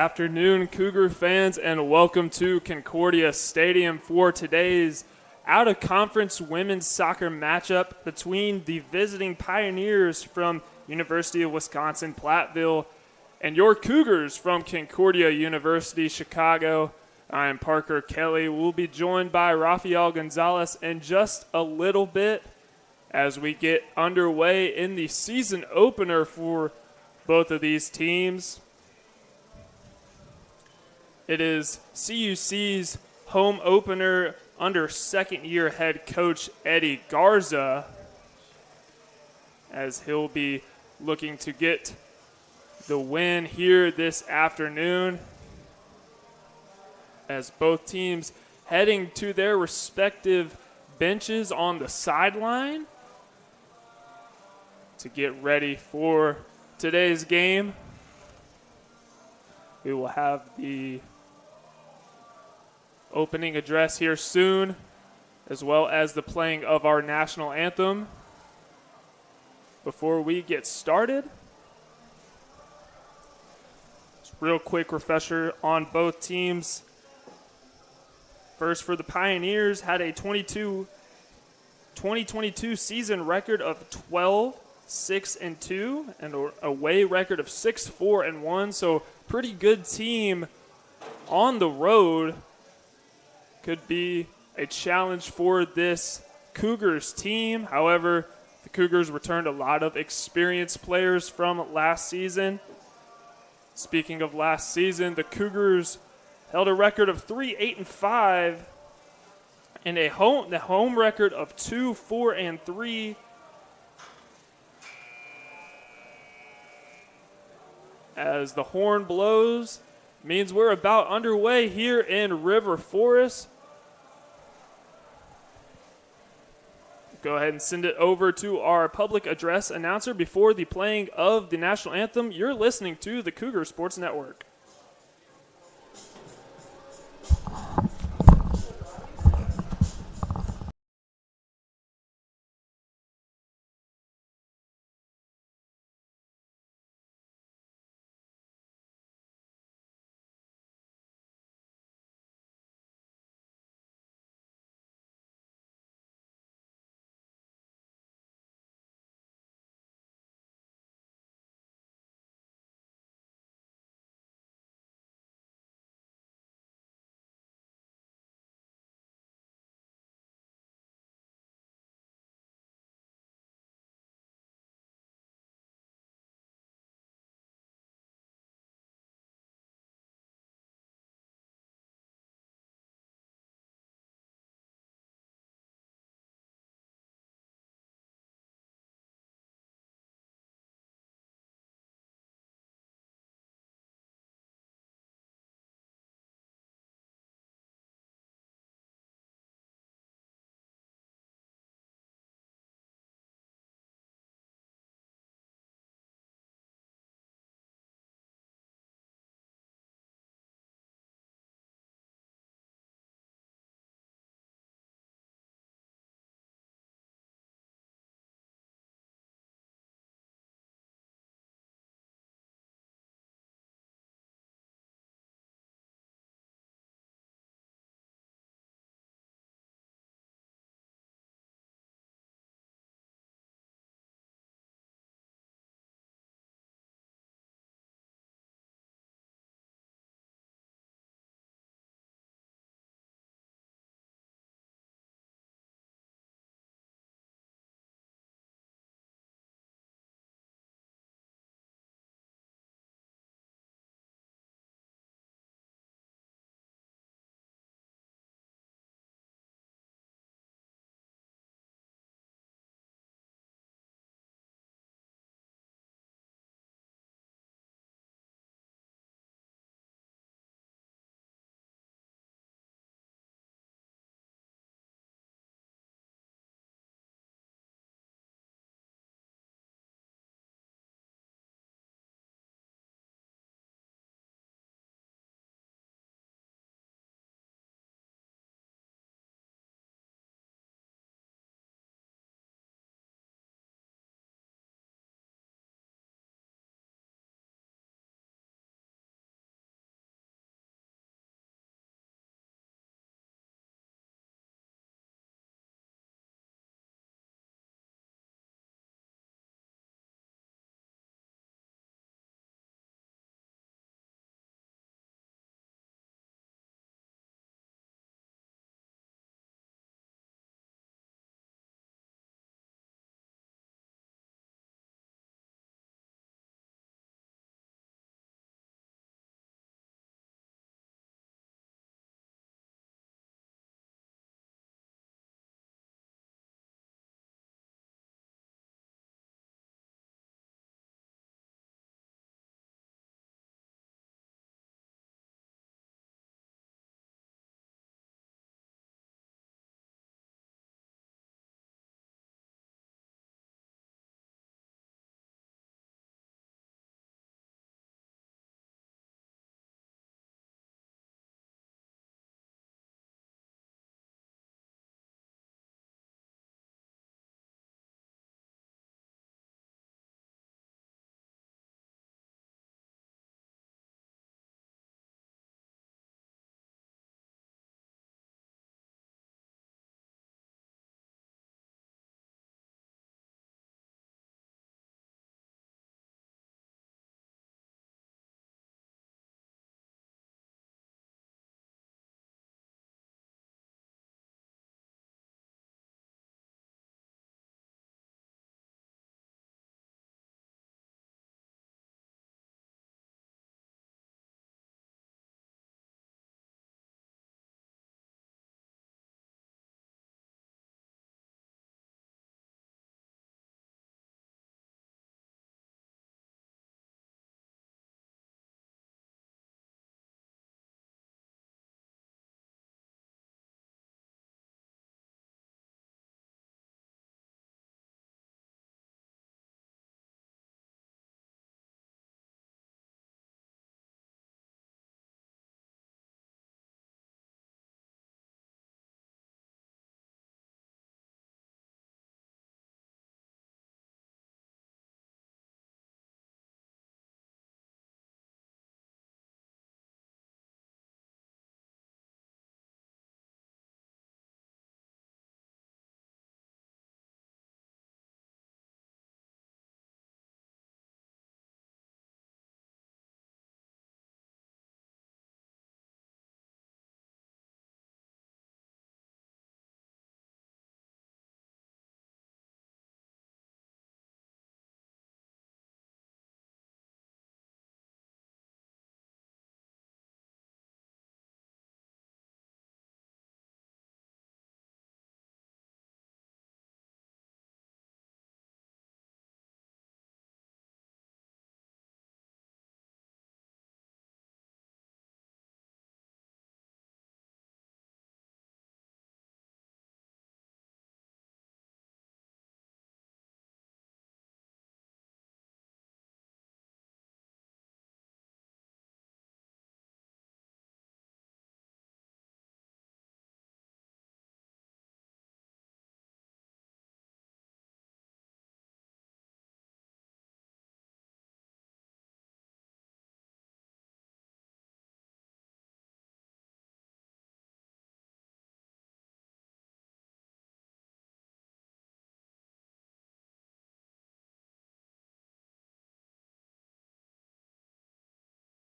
Afternoon, Cougar fans, and welcome to Concordia Stadium for today's out-of-conference women's soccer matchup between the visiting Pioneers from University of Wisconsin-Platteville and your Cougars from Concordia University, Chicago. I'm Parker Kelly. We'll be joined by Rafael Gonzalez in just a little bit as we get underway in the season opener for both of these teams. It is CUC's home opener under second-year head coach Eddie Garza, as he'll be looking to get the win here this afternoon, as both teams heading to their respective benches on the sideline to get ready for today's game. We will have the opening address here soon, as well as the playing of our national anthem. Before we get started, just real quick refresher on both teams. First, for the Pioneers, had a 2022 season record of 12-6-2 and an away record of 6-4-1. So pretty good team on the road. Could be a challenge for this Cougars team. However, the Cougars returned a lot of experienced players from last season. Speaking of last season, the Cougars held a record of 3-8-5 and the home record of 2-4-3. As the horn blows, means we're about underway here in River Forest. Go ahead and send it over to our public address announcer before the playing of the national anthem. You're listening to the Cougar Sports Network.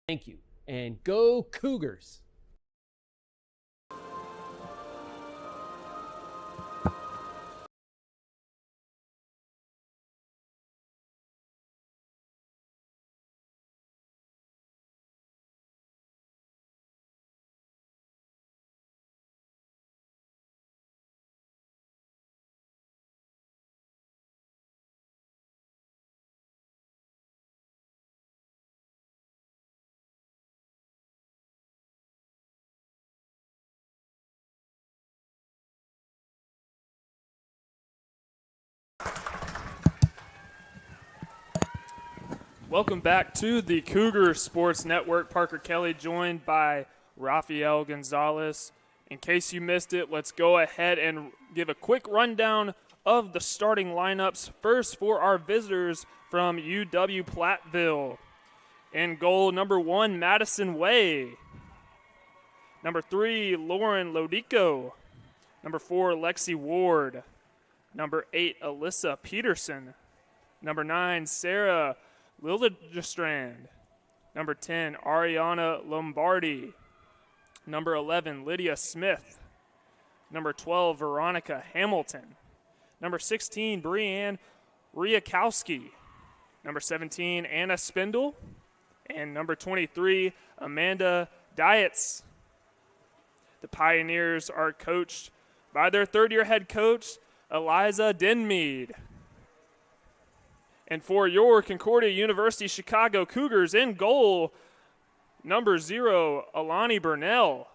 Thank you, and go Cougars! Welcome back to the Cougar Sports Network. Parker Kelly joined by Rafael Gonzalez. In case you missed it, let's go ahead and give a quick rundown of the starting lineups. First, for our visitors from UW-Platteville. In goal, number 1, Madison Way. Number 3, Lauren Lodico. Number 4, Lexi Ward. Number 8, Alyssa Peterson. Number 9, Sarah Liljestrand. Number 10, Ariana Lombardi. Number 11, Lydia Smith. Number 12, Veronica Hamilton. Number 16, Brianne Riakowski. Number 17, Anna Spindle. And number 23, Amanda Dietz. The Pioneers are coached by their third-year head coach, Eliza Denmead. And for your Concordia University Chicago Cougars, in goal, number 0, Alani Burnell.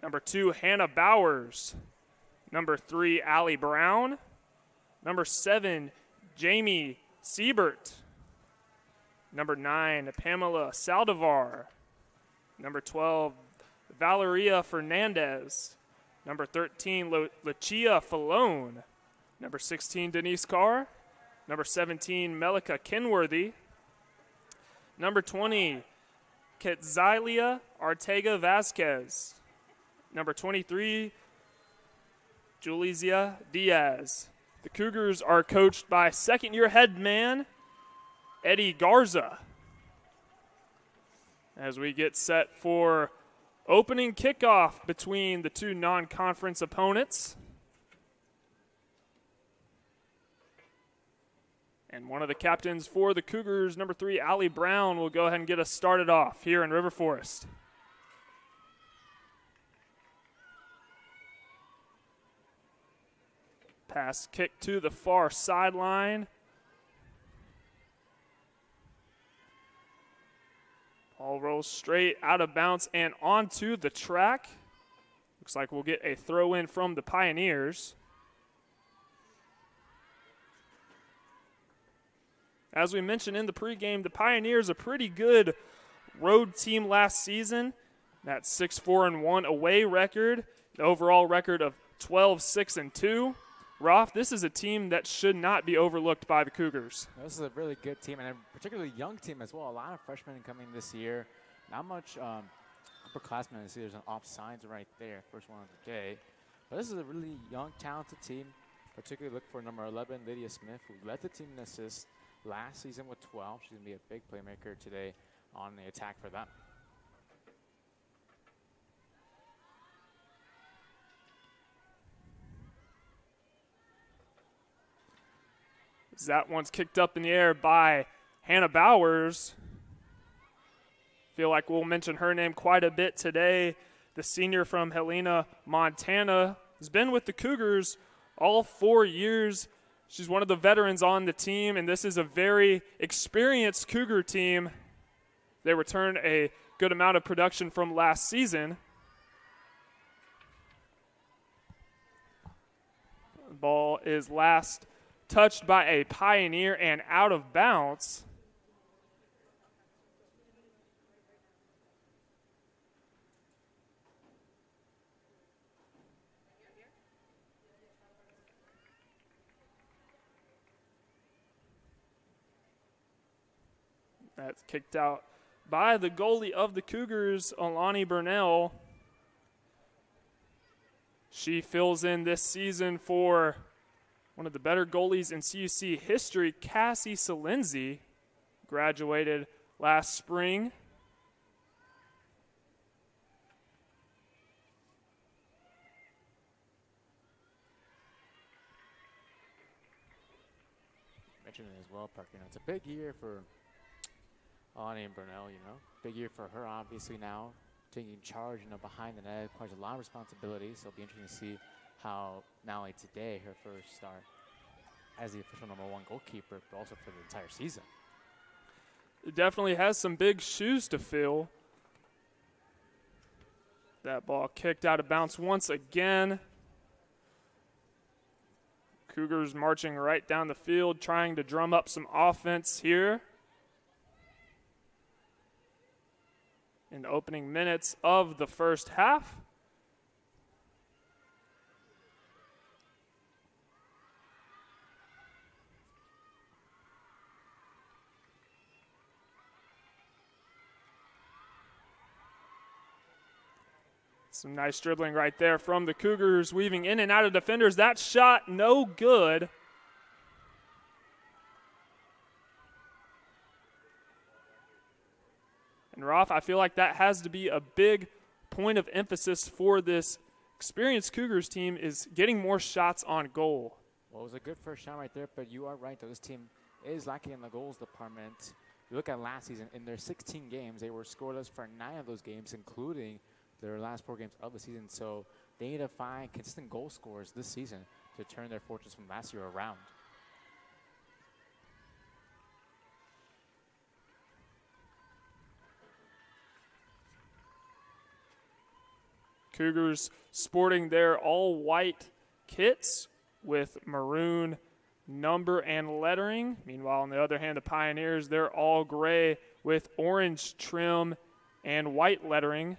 Number 2, Hannah Bowers. Number 3, Allie Brown. Number 7, Jamie Siebert. Number 9, Pamela Saldivar. Number 12, Valeria Fernandez. Number 13, Lucia Falone. Number 16, Denise Carr. Number 17, Melika Kenworthy. Number 20, Ketzilia Artega Vasquez. Number 23, Julizia Diaz. The Cougars are coached by second-year head man, Eddie Garza. As we get set for opening kickoff between the two non-conference opponents. And one of the captains for the Cougars, number 3, Allie Brown, will go ahead and get us started off here in River Forest. Pass kick to the far sideline. Ball rolls straight out of bounds and onto the track. Looks like we'll get a throw in from the Pioneers. As we mentioned in the pregame, the Pioneers a pretty good road team last season. That 6-4-1 away record, the overall record of 12-6-2. Roth, this is a team that should not be overlooked by the Cougars. This is a really good team, and a particularly young team as well. A lot of freshmen coming this year. Not much upperclassmen this year. There's an off signs right there, first one of the day. But this is a really young, talented team. Particularly look for number 11, Lydia Smith, who led the team in assists last season with 12. She's going to be a big playmaker today on the attack for them. That one's kicked up in the air by Hannah Bowers. Feel like we'll mention her name quite a bit today. The senior from Helena, Montana, has been with the Cougars all 4 years. She's one of the veterans on the team, and this is a very experienced Cougar team. They returned a good amount of production from last season. The ball is last touched by a Pioneer and out of bounds. That's kicked out by the goalie of the Cougars, Alani Burnell. She fills in this season for one of the better goalies in CUC history, Cassie Salenzi, graduated last spring. well. But, it's a big year for Alani and Burnell, Big year for her, obviously, now. Taking charge, behind the net, requires a lot of responsibility. So it'll be interesting to see how not only today, her first start as the official #1 goalkeeper, but also for the entire season. It definitely has some big shoes to fill. That ball kicked out of bounds once again. Cougars marching right down the field, trying to drum up some offense here in the opening minutes of the first half. Some nice dribbling right there from the Cougars, weaving in and out of defenders. That shot, no good. And Roth, I feel like that has to be a big point of emphasis for this experienced Cougars team, is getting more shots on goal. Well, it was a good first shot right there, but you are right, though. This team is lacking in the goals department. You look at last season, in their 16 games, they were scoreless for 9 of those games, including their last 4 games of the season. So they need to find consistent goal scorers this season to turn their fortunes from last year around. Cougars sporting their all-white kits with maroon number and lettering. Meanwhile, on the other hand, the Pioneers, they're all gray with orange trim and white lettering.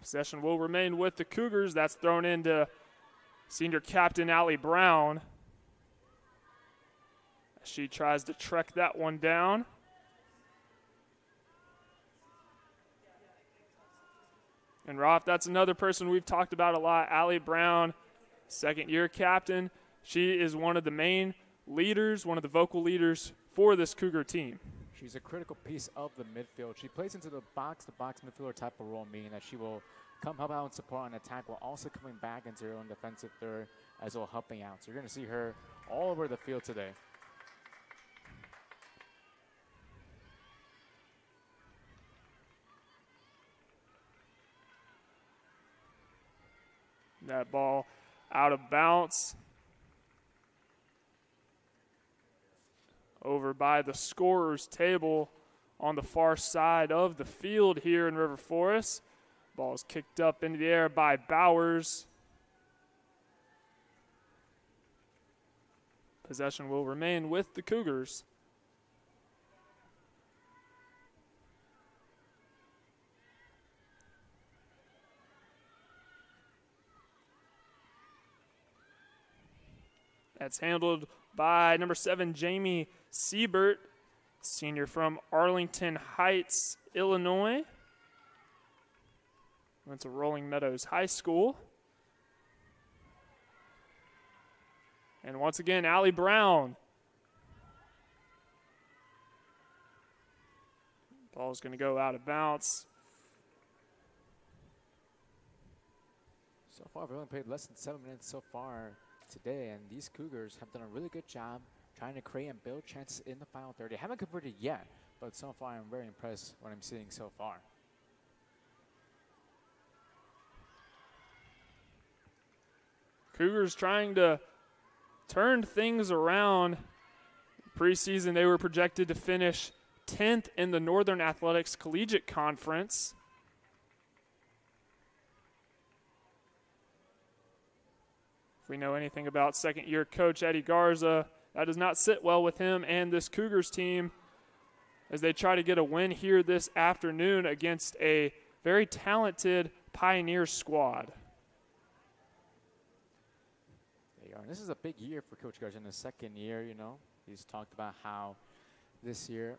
Possession will remain with the Cougars. That's thrown into senior captain Allie Brown. She tries to track that one down. And Roth, that's another person we've talked about a lot, Allie Brown, second-year captain. She is one of the main leaders, one of the vocal leaders for this Cougar team. She's a critical piece of the midfield. She plays into the box midfielder type of role, meaning that she will come help out and support on attack while also coming back into her own defensive third as well, helping out. So you're going to see her all over the field today. That ball out of bounds. Over by the scorer's table on the far side of the field here in River Forest. Ball is kicked up into the air by Bowers. Possession will remain with the Cougars. That's handled by number 7, Jamie Siebert, senior from Arlington Heights, Illinois. Went to Rolling Meadows High School. And once again, Allie Brown. Ball's going to go out of bounds. So far, we've only played less than 7 minutes so far today, and these Cougars have done a really good job trying to create and build chances in the final third. They haven't converted yet, but so far I'm very impressed what I'm seeing so far. Cougars trying to turn things around. Preseason, they were projected to finish 10th in the Northern Athletics Collegiate Conference. If we know anything about second-year coach Eddie Garza, that does not sit well with him and this Cougars team as they try to get a win here this afternoon against a very talented Pioneer squad. There you are. And this is a big year for Coach Garza in his second year, He's talked about how this year,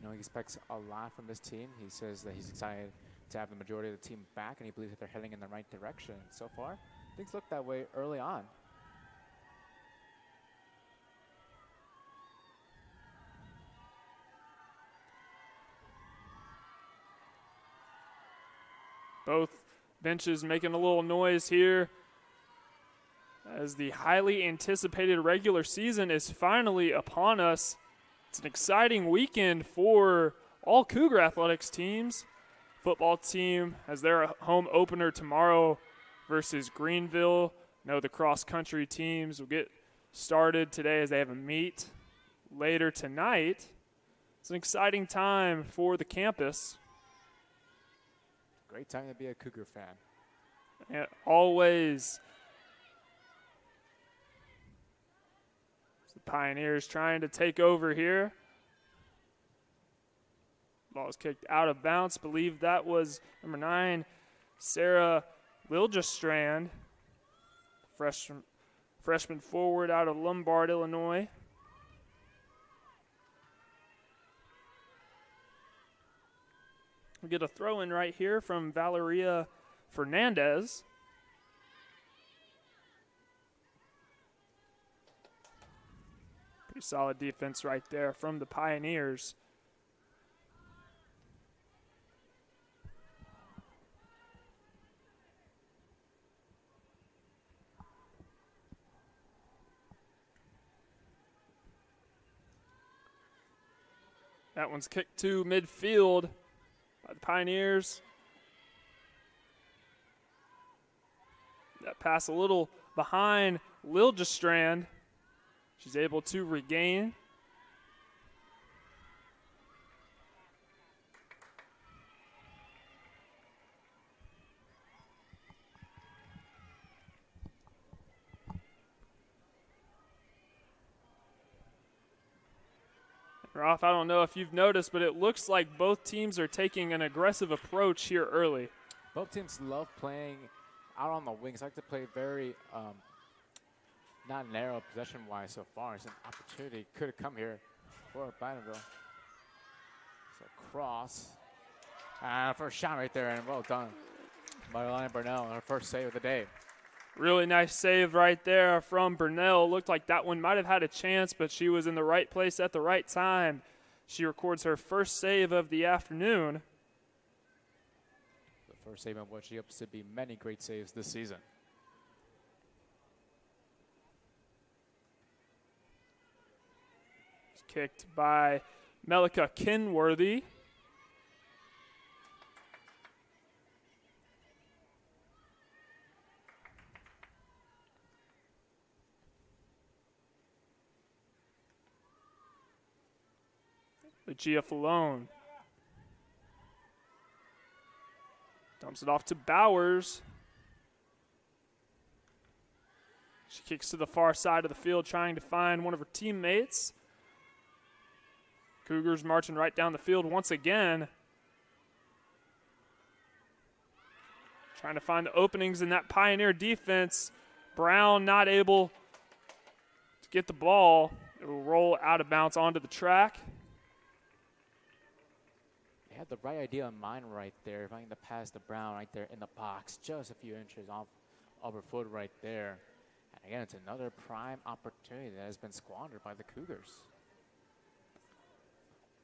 he expects a lot from this team. He says that he's excited to have the majority of the team back, and he believes that they're heading in the right direction. So far, things look that way early on. Both benches making a little noise here as the highly anticipated regular season is finally upon us. It's an exciting weekend for all Cougar athletics teams. Football team has their home opener tomorrow versus Greenville. The cross-country teams will get started today as they have a meet later tonight. It's an exciting time for the campus. Great time to be a Cougar fan. And always. The Pioneers trying to take over here. Ball is kicked out of bounds. Believe that was number 9, Sarah Liljestrand, freshman forward out of Lombard, Illinois. We get a throw-in right here from Valeria Fernandez. Pretty solid defense right there from the Pioneers. That one's kicked to midfield by the Pioneers. That pass a little behind Liljestrand. She's able to regain. Ralph, I don't know if you've noticed, but it looks like both teams are taking an aggressive approach here early. Both teams love playing out on the wings. Like to play very not narrow possession-wise so far. It's an opportunity. Could have come here for Platteville. So cross. First shot right there, and well done by Alana Burnell. Her first save of the day. Really nice save right there from Burnell. Looked like that one might have had a chance, but she was in the right place at the right time. She records her first save of the afternoon. The first save of what she hopes to be many great saves this season. It's kicked by Melika Kinworthy. Lucia Falone dumps it off to Bowers. She kicks to the far side of the field trying to find one of her teammates. Cougars marching right down the field once again. Trying to find the openings in that Pioneer defense. Brown not able to get the ball. It will roll out of bounds onto the track. Had the right idea in mind right there, trying to pass to Brown right there in the box, just a few inches off of her foot right there. And again, it's another prime opportunity that has been squandered by the Cougars.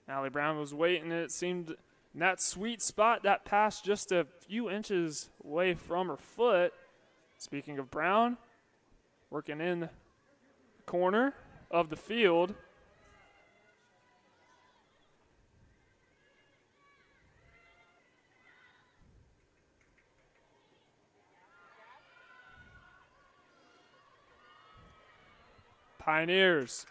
Allie Brown was waiting, and it seemed in that sweet spot, that pass just a few inches away from her foot. Speaking of Brown, working in the corner of the field. Pioneers.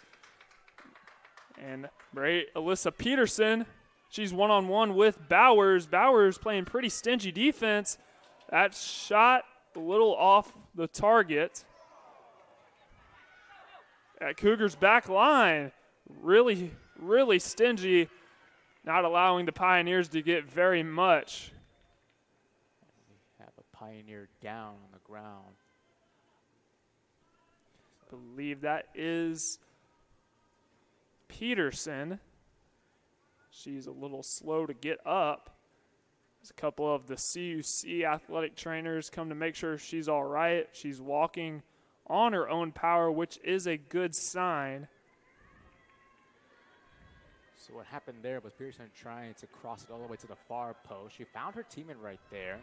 And Alyssa Peterson, she's one-on-one with Bowers. Bowers playing pretty stingy defense. That shot a little off the target. At Cougars' back line, really, really stingy, not allowing the Pioneers to get very much. We have a Pioneer down on the ground. Believe that is Peterson. She's a little slow to get up. There's a couple of the CUC athletic trainers come to make sure she's all right. She's walking on her own power, which is a good sign. So what happened there was Peterson trying to cross it all the way to the far post. She found her teammate right there.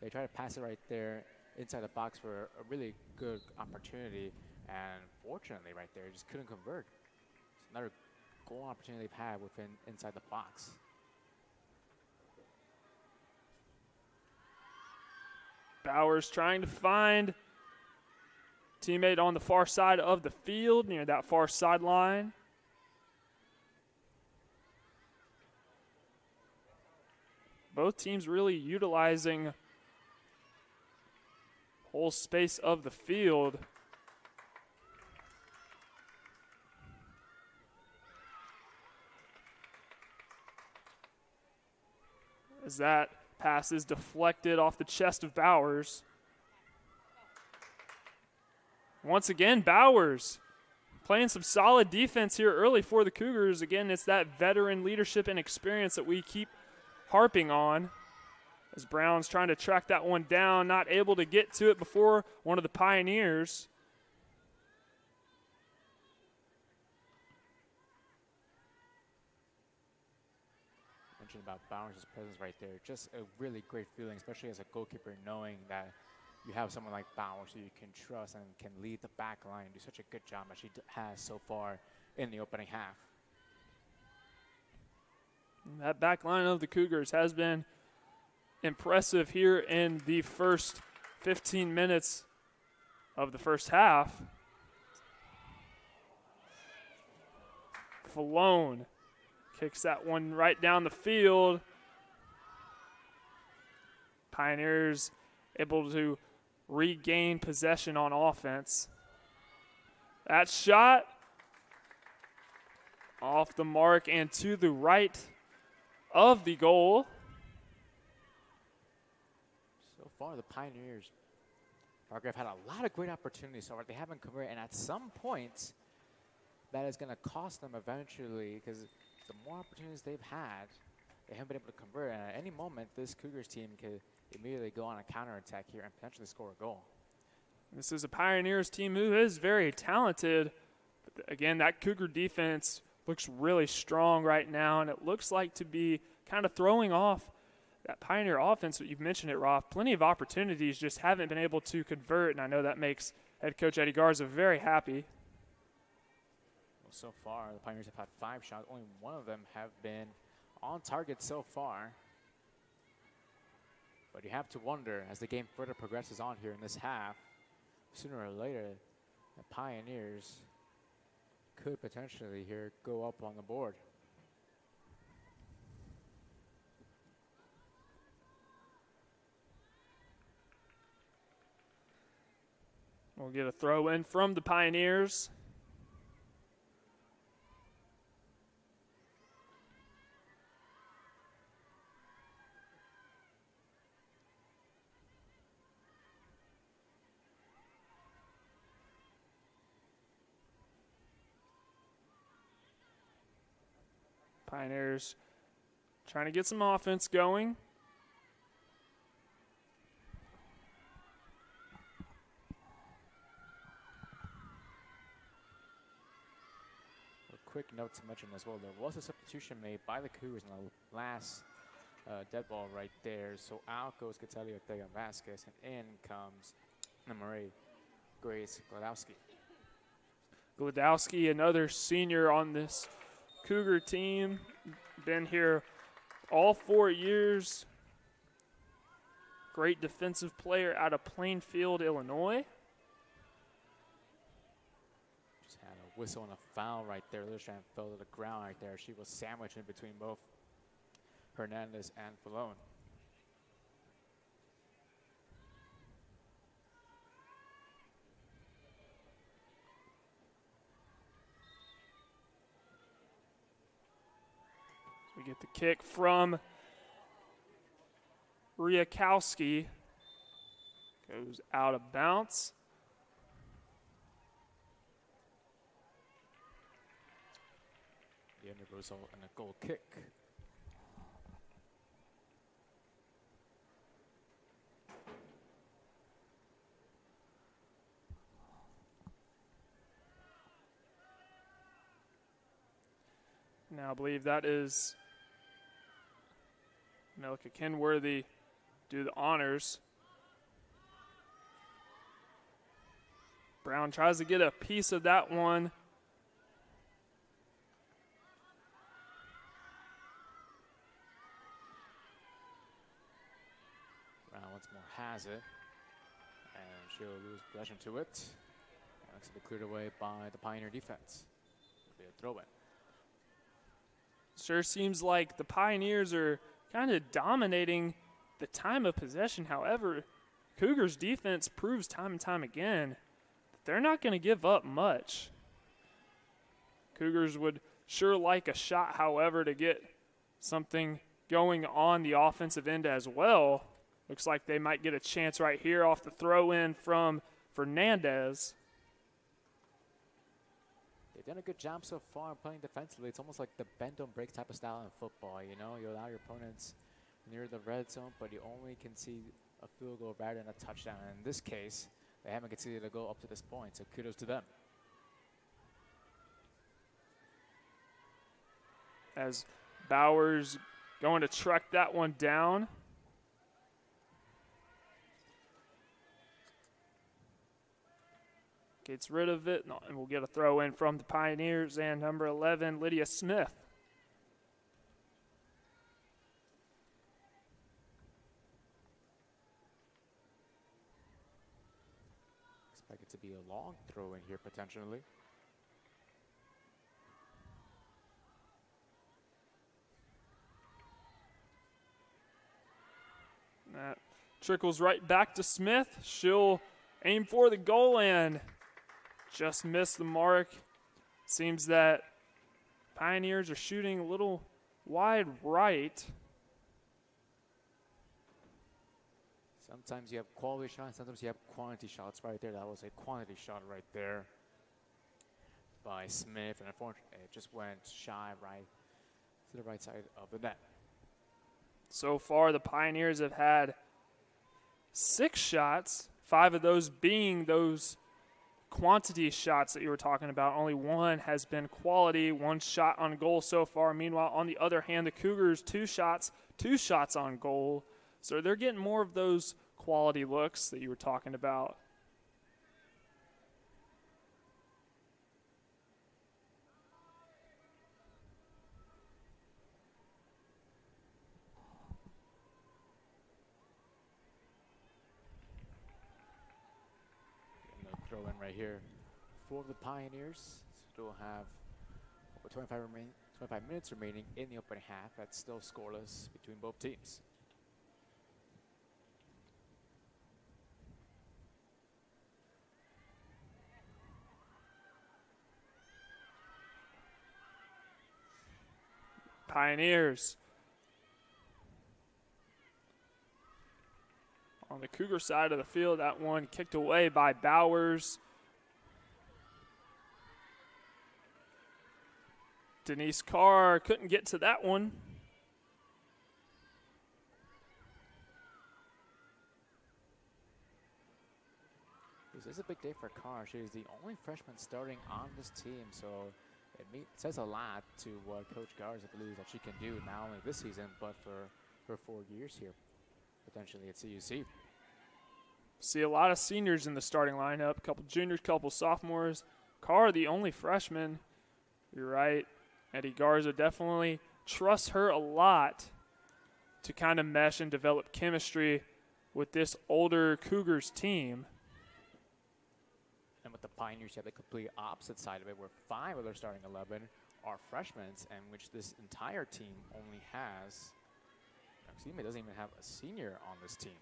They tried to pass it right there inside the box for a really good opportunity, and fortunately right there, just couldn't convert. It's another goal opportunity they've had inside the box. Bowers trying to find teammate on the far side of the field, near that far sideline. Both teams really utilizing whole space of the field. As that pass is deflected off the chest of Bowers. Once again, Bowers playing some solid defense here early for the Cougars. Again, it's that veteran leadership and experience that we keep harping on. As Brown's trying to track that one down, not able to get to it before one of the Pioneers. Mentioned about Bowers' presence right there. Just a really great feeling, especially as a goalkeeper, knowing that you have someone like Bowers who you can trust and can lead the back line and do such a good job as she has so far in the opening half. That back line of the Cougars has been impressive here in the first 15 minutes of the first half. Falone kicks that one right down the field. Pioneers able to regain possession on offense. That shot off the mark and to the right of the goal. So far, the Pioneers, Parker, have had a lot of great opportunities so far. They haven't converted, and at some point, that is going to cost them eventually, because the more opportunities they've had, they haven't been able to convert. And at any moment, this Cougars team could immediately go on a counterattack here and potentially score a goal. This is a Pioneers team who is very talented. But again, that Cougar defense looks really strong right now, and it looks like to be kind of throwing off that Pioneer offense. You've mentioned it, Roth. Plenty of opportunities, just haven't been able to convert, and I know that makes head coach Eddie Garza very happy. Well, so far, the Pioneers have had 5 shots. Only one of them have been on target so far. But you have to wonder, as the game further progresses on here in this half, sooner or later, the Pioneers could potentially here go up on the board. We'll get a throw in from the Pioneers. Pioneers trying to get some offense going. A quick note to mention as well, there was a substitution made by the Cougars in the last dead ball right there. So out goes Catalia Ortega Vasquez, and in comes Marie Grace Gladowski. Gladowski, another senior on this Cougar team, been here all 4 years. Great defensive player out of Plainfield, Illinois. Just had a whistle and a foul right there. Lillistrand fell to the ground right there. She was sandwiched in between both Hernandez and Falone. We get the kick from Riakowski. Goes out of bounds. The end result and a goal kick. Now I believe that is Melika Kenworthy do the honors. Brown tries to get a piece of that one. Brown once more has it. And she'll lose possession to it. And it's going to be cleared away by the Pioneer defense. It'll be a throw-in. Sure seems like the Pioneers are kind of dominating the time of possession. However, Cougars defense proves time and time again that they're not going to give up much. Cougars would sure like a shot, however, to get something going on the offensive end as well. Looks like they might get a chance right here off the throw-in from Fernandez. They've done a good job so far playing defensively. It's almost like the bend don't break type of style in football. You know, you allow your opponents near the red zone, but you only can see a field goal rather than a touchdown. And in this case, they haven't conceded a goal up to this point, so kudos to them. As Bowers going to track that one down. Gets rid of it, and we'll get a throw in from the Pioneers and number 11, Lydia Smith. Expect it to be a long throw in here potentially. That trickles right back to Smith. She'll aim for the goal and just missed the mark. Seems that Pioneers are shooting a little wide right. Sometimes you have quality shots, sometimes you have quantity shots right there. That was a quantity shot right there by Smith, and unfortunately it just went shy right to the right side of the net. So far, the Pioneers have had 6 shots, 5 of those being those quantity shots that you were talking about. Only 1 has been quality, 1 shot on goal so far. Meanwhile, on the other hand, the Cougars 2 shots on goal. So they're getting more of those quality looks that you were talking about. Throw in right here for the Pioneers. Still have over 25 minutes remaining in the opening half. That's still scoreless between both teams. Pioneers on the Cougar side of the field. That one kicked away by Bowers. Denise Carr couldn't get to that one. This is a big day for Carr. She is the only freshman starting on this team, so it says a lot to what Coach Garza believes that she can do, not only this season, but for her 4 years here, potentially at CUC. See a lot of seniors in the starting lineup, a couple juniors, couple sophomores. Carr, the only freshman. You're right. Eddie Garza definitely trusts her a lot to kind of mesh and develop chemistry with this older Cougars team. And with the Pioneers, you have the complete opposite side of it, where 5 of their starting 11 are freshmen, and which this entire team only has, doesn't even have a senior on this team.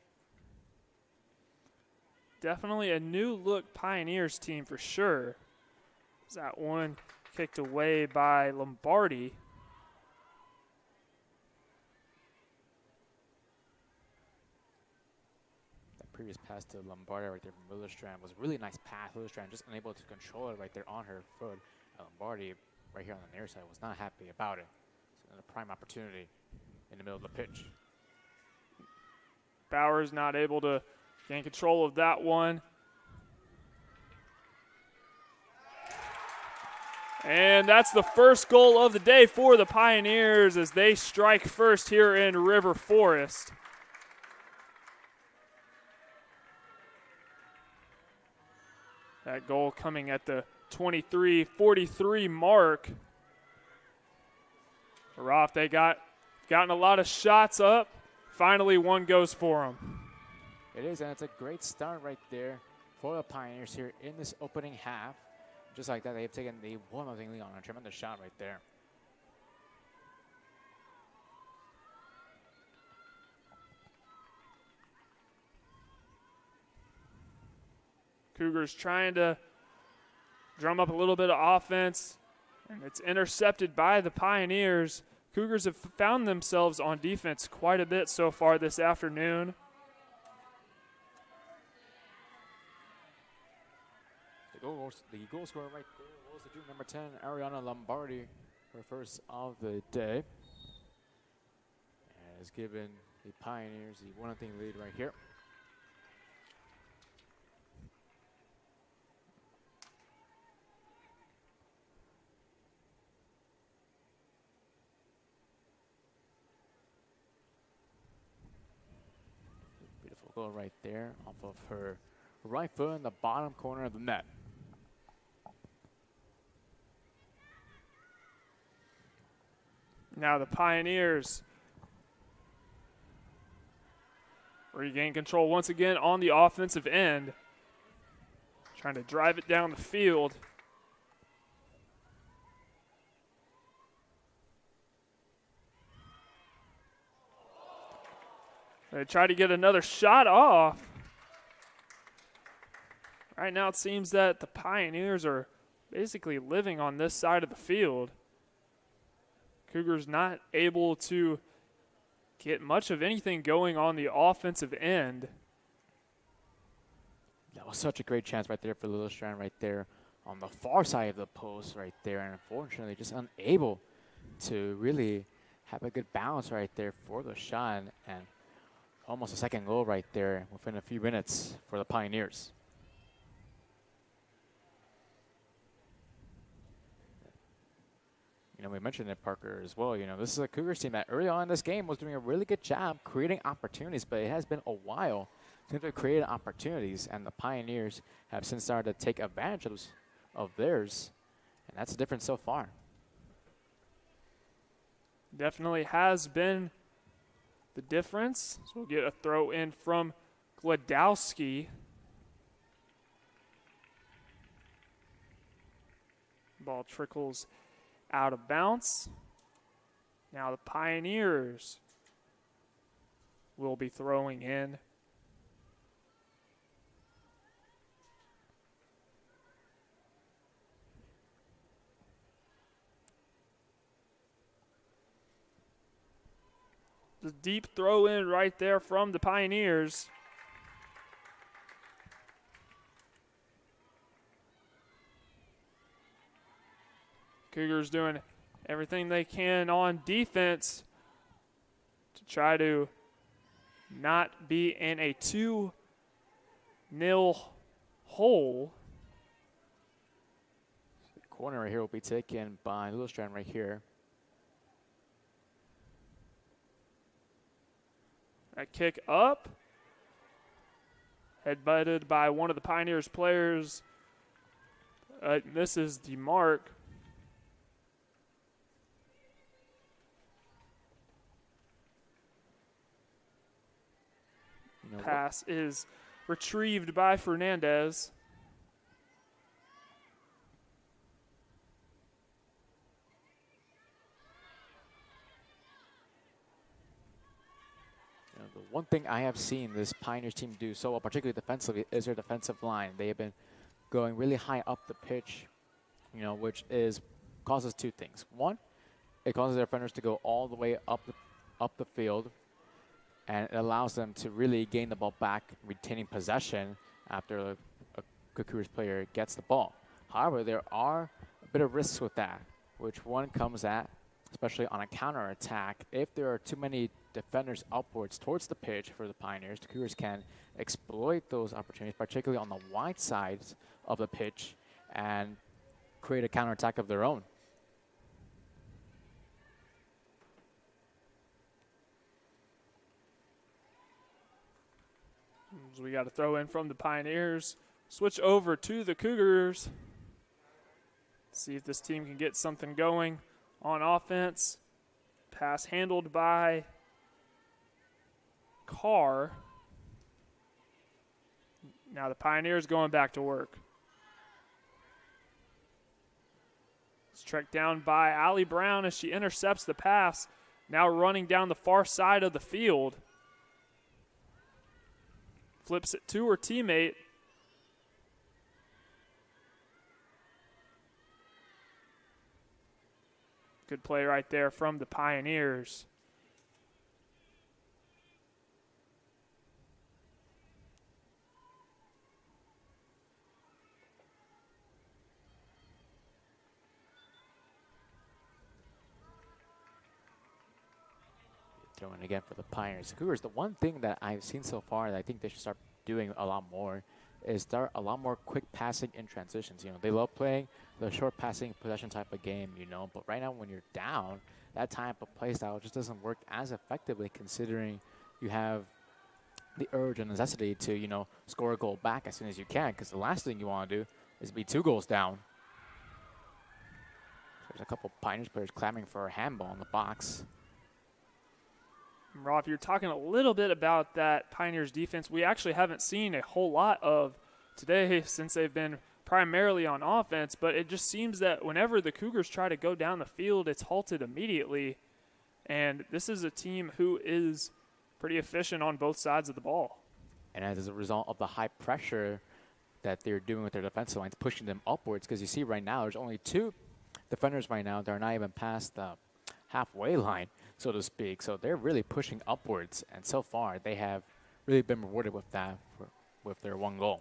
Definitely a new look Pioneers team for sure. That one kicked away by Lombardi. That previous pass to Lombardi right there from Millerstrand was a really nice pass. Millerstrand just unable to control it right there on her foot. Lombardi right here on the near side was not happy about it. So a prime opportunity in the middle of the pitch. Bowers not able to gain control of that one. And that's the first goal of the day for the Pioneers as they strike first here in River Forest. That goal coming at the 23-43 mark. Roth, they gotten a lot of shots up. Finally, one goes for them. It is, and it's a great start right there for the Pioneers here in this opening half. Just like that, they've taken the 1-0 lead on a tremendous shot right there. Cougars trying to drum up a little bit of offense, and it's intercepted by the Pioneers. Cougars have found themselves on defense quite a bit so far this afternoon. The goal scorer right there was the junior number 10, Ariana Lombardi, her first of the day. And has given the Pioneers the 1-0 lead right here. Beautiful goal right there off of her right foot in the bottom corner of the net. Now the Pioneers regain control once again on the offensive end, trying to drive it down the field. They try to get another shot off. Right now it seems that the Pioneers are basically living on this side of the field. Cougars not able to get much of anything going on the offensive end. That was such a great chance right there for Lillestrand right there on the far side of the post right there. And unfortunately just unable to really have a good balance right there for the shot. And almost a second goal right there within a few minutes for the Pioneers. You know, we mentioned it, Parker, as well. You know, this is a Cougars team that early on in this game was doing a really good job creating opportunities, but it has been a while since they created opportunities, and the Pioneers have since started to take advantage of theirs, and that's the difference so far. Definitely has been the difference. So we'll get a throw in from Gladowski. Ball trickles out of bounds. Now the Pioneers will be throwing in. The deep throw in right there from the Pioneers. Cougars doing everything they can on defense to try to not be in a 2-0 hole. The corner right here will be taken by Lillestrand right here. A kick up. Head-butted by one of the Pioneers players. Misses the mark. Pass is retrieved by Fernandez. The one thing I have seen this Pioneers team do so well, particularly defensively, is their defensive line. They have been going really high up the pitch, you know, which causes two things. One, it causes their defenders to go all the way up the field, and it allows them to really gain the ball back, retaining possession after a Cougars player gets the ball. However, there are a bit of risks with that, which one comes at, especially on a counterattack. If there are too many defenders upwards towards the pitch for the Pioneers, the Cougars can exploit those opportunities, particularly on the wide sides of the pitch, and create a counterattack of their own. So we got to throw in from the Pioneers. Switch over to the Cougars. See if this team can get something going on offense. Pass handled by Carr. Now the Pioneers going back to work. It's tracked down by Allie Brown as she intercepts the pass. Now running down the far side of the field. Flips it to her teammate. Good play right there from the Pioneers. Throwing again for the Pioneers. The Cougars, the one thing that I've seen so far that I think they should start doing a lot more is start a lot more quick passing in transitions. You know, they love playing the short passing possession type of game, you know, but right now when you're down, that type of play style just doesn't work as effectively considering you have the urge and necessity to, you know, score a goal back as soon as you can, because the last thing you want to do is be 2 goals down. There's a couple Pioneers players clamoring for a handball in the box. Rob, you're talking a little bit about that Pioneers defense. We actually haven't seen a whole lot of today since they've been primarily on offense, but it just seems that whenever the Cougars try to go down the field, it's halted immediately. And this is a team who is pretty efficient on both sides of the ball. And as a result of the high pressure that they're doing with their defensive lines, pushing them upwards, because you see right now there's only 2 defenders right now that are not even past the halfway line, so to speak. So they're really pushing upwards, and so far they have really been rewarded with that with their 1 goal.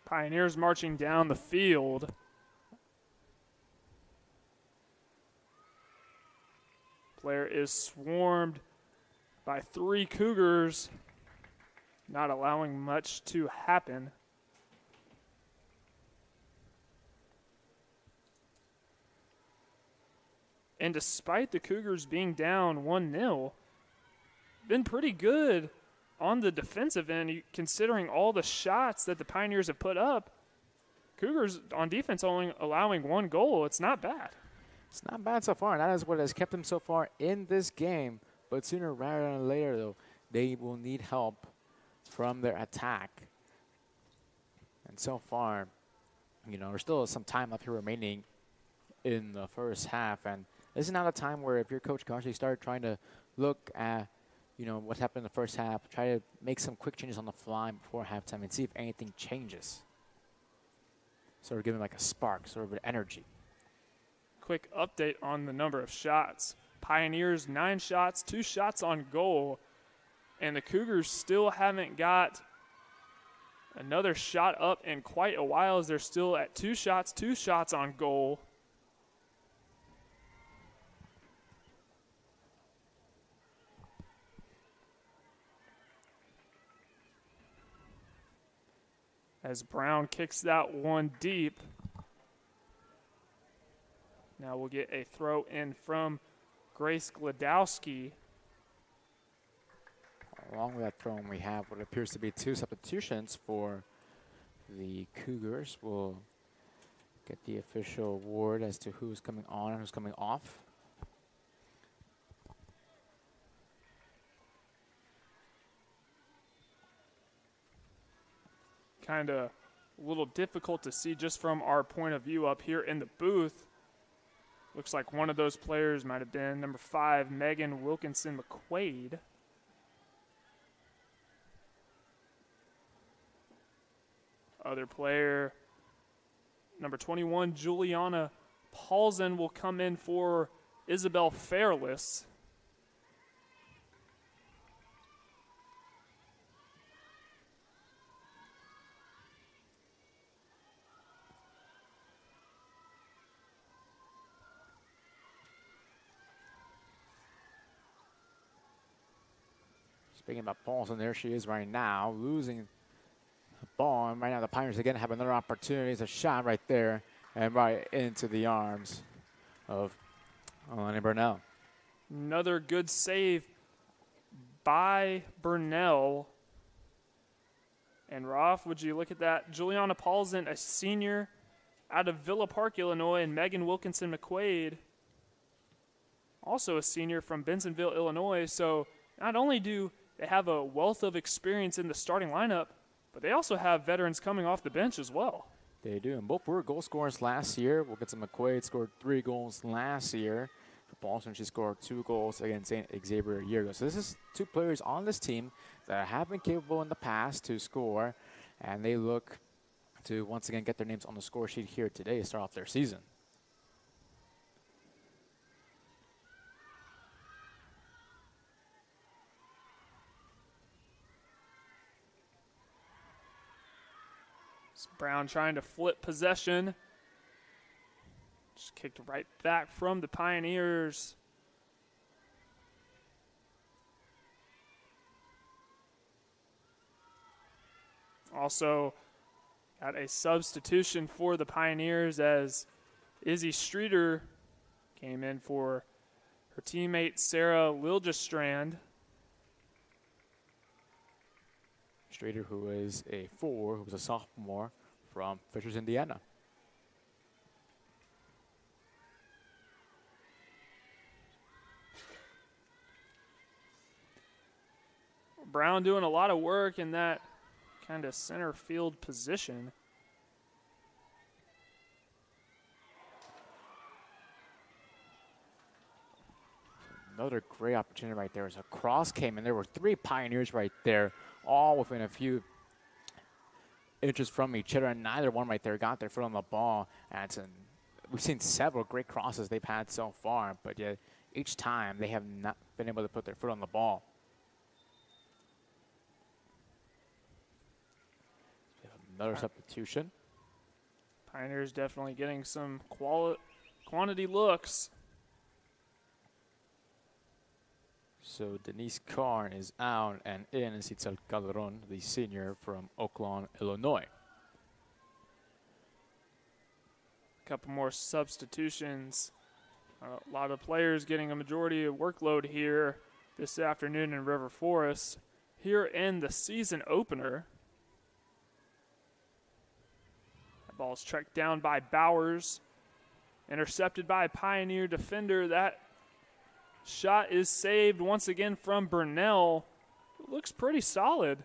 Pioneers marching down the field. Player is swarmed by 3 Cougars, not allowing much to happen. And despite the Cougars being down 1-0, been pretty good on the defensive end, considering all the shots that the Pioneers have put up. Cougars on defense only allowing 1 goal. It's not bad. It's not bad so far, and that is what has kept them so far in this game. But sooner rather than later, though, they will need help from their attack. And so far, you know, there's still some time left here remaining in the first half. And this is not a time where if your coach can actually start trying to look at, you know, what happened in the first half, try to make some quick changes on the fly before halftime and see if anything changes. Sort of give them like a spark, sort of an energy. Quick update on the number of shots. Pioneers 9 shots, 2 shots on goal, and the Cougars still haven't got another shot up in quite a while as they're still at 2 shots on goal. As Brown kicks that one deep. Now we'll get a throw in from Grace Gladowski. Along with that throw in, we have what appears to be 2 substitutions for the Cougars. We'll get the official award as to who's coming on and who's coming off. Kind of a little difficult to see just from our point of view up here in the booth. Looks like one of those players might have been number 5, Megan Wilkinson McQuaid. Other player, number 21, Juliana Paulsen, will come in for Isabel Fairless. Speaking about Paulson, there she is right now, losing the ball. And right now the Pioneers again have another opportunity. It's a shot right there. and right into the arms of Alani Burnell. Another good save by Burnell. And Roth, would you look at that? Juliana Paulson, a senior out of Villa Park, Illinois, and Megan Wilkinson McQuaid, also a senior from Bensonville, Illinois. So not only do they have a wealth of experience in the starting lineup, but they also have veterans coming off the bench as well. They do, and both were goal scorers last year. Wilkinson McQuaid scored 3 goals last year. For Paulson, she scored 2 goals against St. Xavier a year ago. So this is 2 players on this team that have been capable in the past to score, and they look to once again get their names on the score sheet here today to start off their season. Brown trying to flip possession. Just kicked right back from the Pioneers. Also got a substitution for the Pioneers as Izzy Streeter came in for her teammate Sarah Liljestrand. Streeter, who is a 4, who was a sophomore from Fishers, Indiana. Brown doing a lot of work in that kind of center field position. Another great opportunity right there as a cross came in. There were 3 Pioneers right there, all within a few inches from each other, and neither one right there got their foot on the ball. And we've seen several great crosses they've had so far, but yet each time they have not been able to put their foot on the ball. Another substitution. Pioneers definitely getting some quantity looks. So Denise Karn is out, and in is Itzel Calderon, the senior from Oaklawn, Illinois. A couple more substitutions. A lot of players getting a majority of workload here this afternoon in River Forest. Here in the season opener. That ball's tracked down by Bowers. Intercepted by a Pioneer defender. That shot is saved once again from Burnell. It looks pretty solid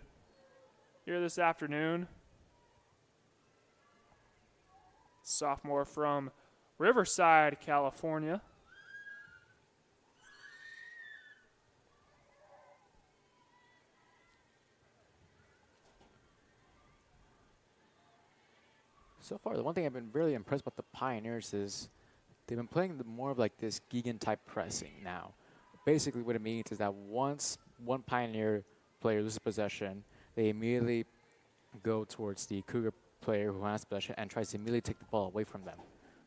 here this afternoon. Sophomore from Riverside, California. So far, the one thing I've been really impressed with the Pioneers is they've been playing more of like this Geegan-type pressing now. Basically what it means is that once one Pioneer player loses possession, they immediately go towards the Cougar player who has possession and tries to immediately take the ball away from them.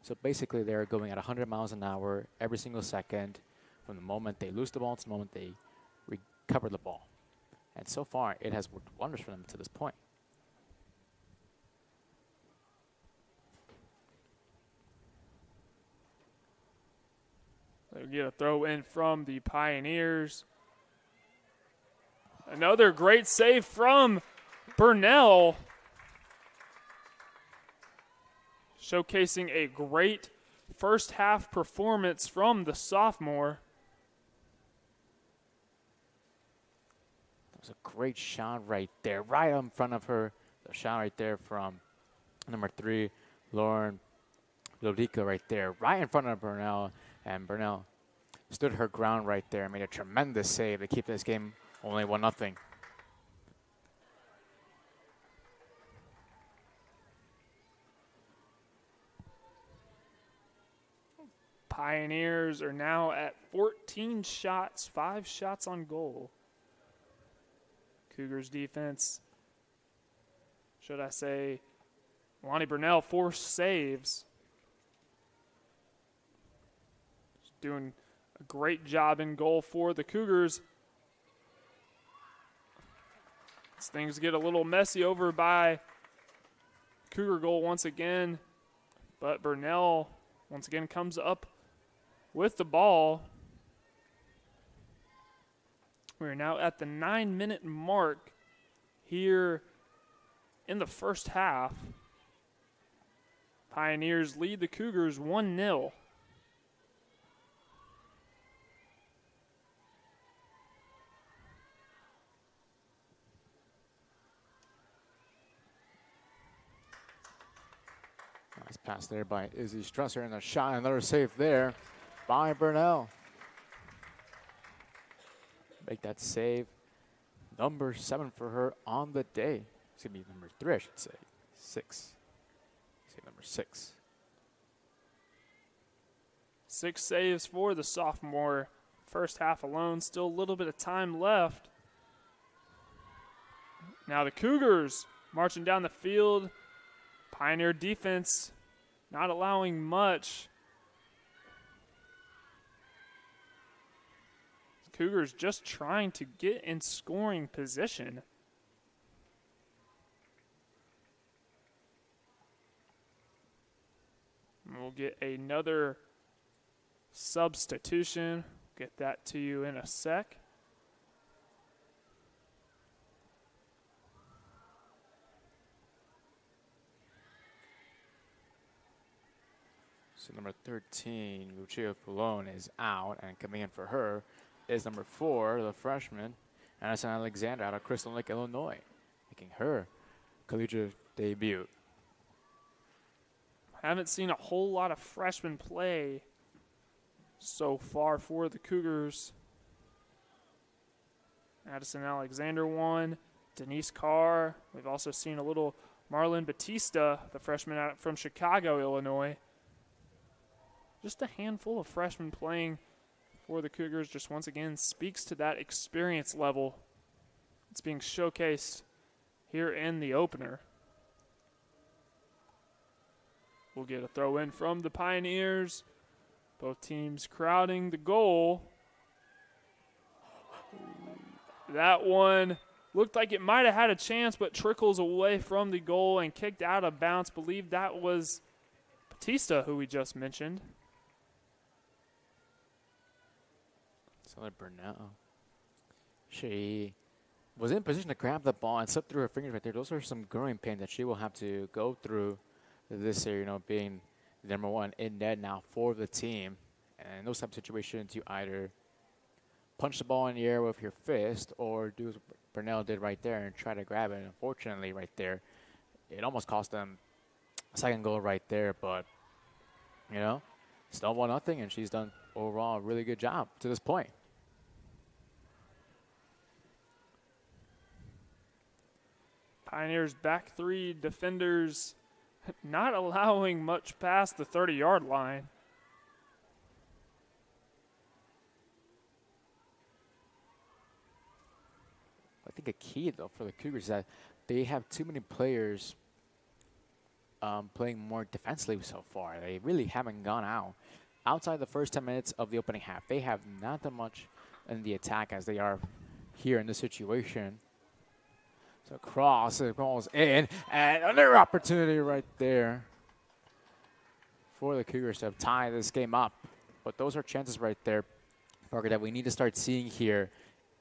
So basically they're going at 100 miles an hour every single second from the moment they lose the ball to the moment they recover the ball. And so far, it has worked wonders for them to this point. They get a throw in from the Pioneers. Another great save from Burnell. Showcasing a great first half performance from the sophomore. That was a great shot right there, right in front of her. The shot right there from number 3, Lauren Lodica right there, right in front of Burnell. And Burnell stood her ground right there and made a tremendous save to keep this game only 1-0. Pioneers are now at 14 shots, 5 shots on goal. Cougars defense, should I say, Lonnie Burnell, 4 saves. Doing a great job in goal for the Cougars. As things get a little messy over by Cougar goal once again. But Burnell once again comes up with the ball. We're now at the 9-minute mark here in the first half. Pioneers lead the Cougars 1-0. Nice pass there by Izzy Strusser, and a shot, another save there by Burnell. Make that save. Number 7 for her on the day. It's going to be number 3, I should say. 6. Say number 6. 6 saves for the sophomore. First half alone, still a little bit of time left. Now the Cougars marching down the field. Pioneer defense not allowing much. Cougars just trying to get in scoring position. And we'll get another substitution. Get that to you in a sec. So number 13, Lucia Poulon, is out, and coming in for her is number 4, the freshman, Addison Alexander out of Crystal Lake, Illinois, making her collegiate debut. Haven't seen a whole lot of freshmen play so far for the Cougars. Addison Alexander won. Denise Carr. We've also seen a little Marlon Batista, the freshman out from Chicago, Illinois. Just a handful of freshmen playing for the Cougars just once again speaks to that experience level. It's being showcased here in the opener. We'll get a throw in from the Pioneers. Both teams crowding the goal. That one looked like it might have had a chance, but trickles away from the goal and kicked out of bounds. Believe that was Batista, who we just mentioned. Sally Burnell. She was in position to grab the ball and slip through her fingers right there. Those are some growing pains that she will have to go through this year, you know, being the number 1 in net now for the team. And in those type of situations, you either punch the ball in the air with your fist or do what Burnell did right there and try to grab it. And unfortunately, right there, it almost cost them a second goal right there. But, you know, still 1-0, and she's done overall a really good job to this point. Pioneers back 3 defenders not allowing much past the 30-yard line. I think a key, though, for the Cougars is that they have too many players playing more defensively so far. They really haven't gone out. Outside the first 10 minutes of the opening half, they have not that much in the attack as they are here in this situation. So cross, it rolls in, and another opportunity right there for the Cougars to tie this game up. But those are chances right there, Parker, that we need to start seeing here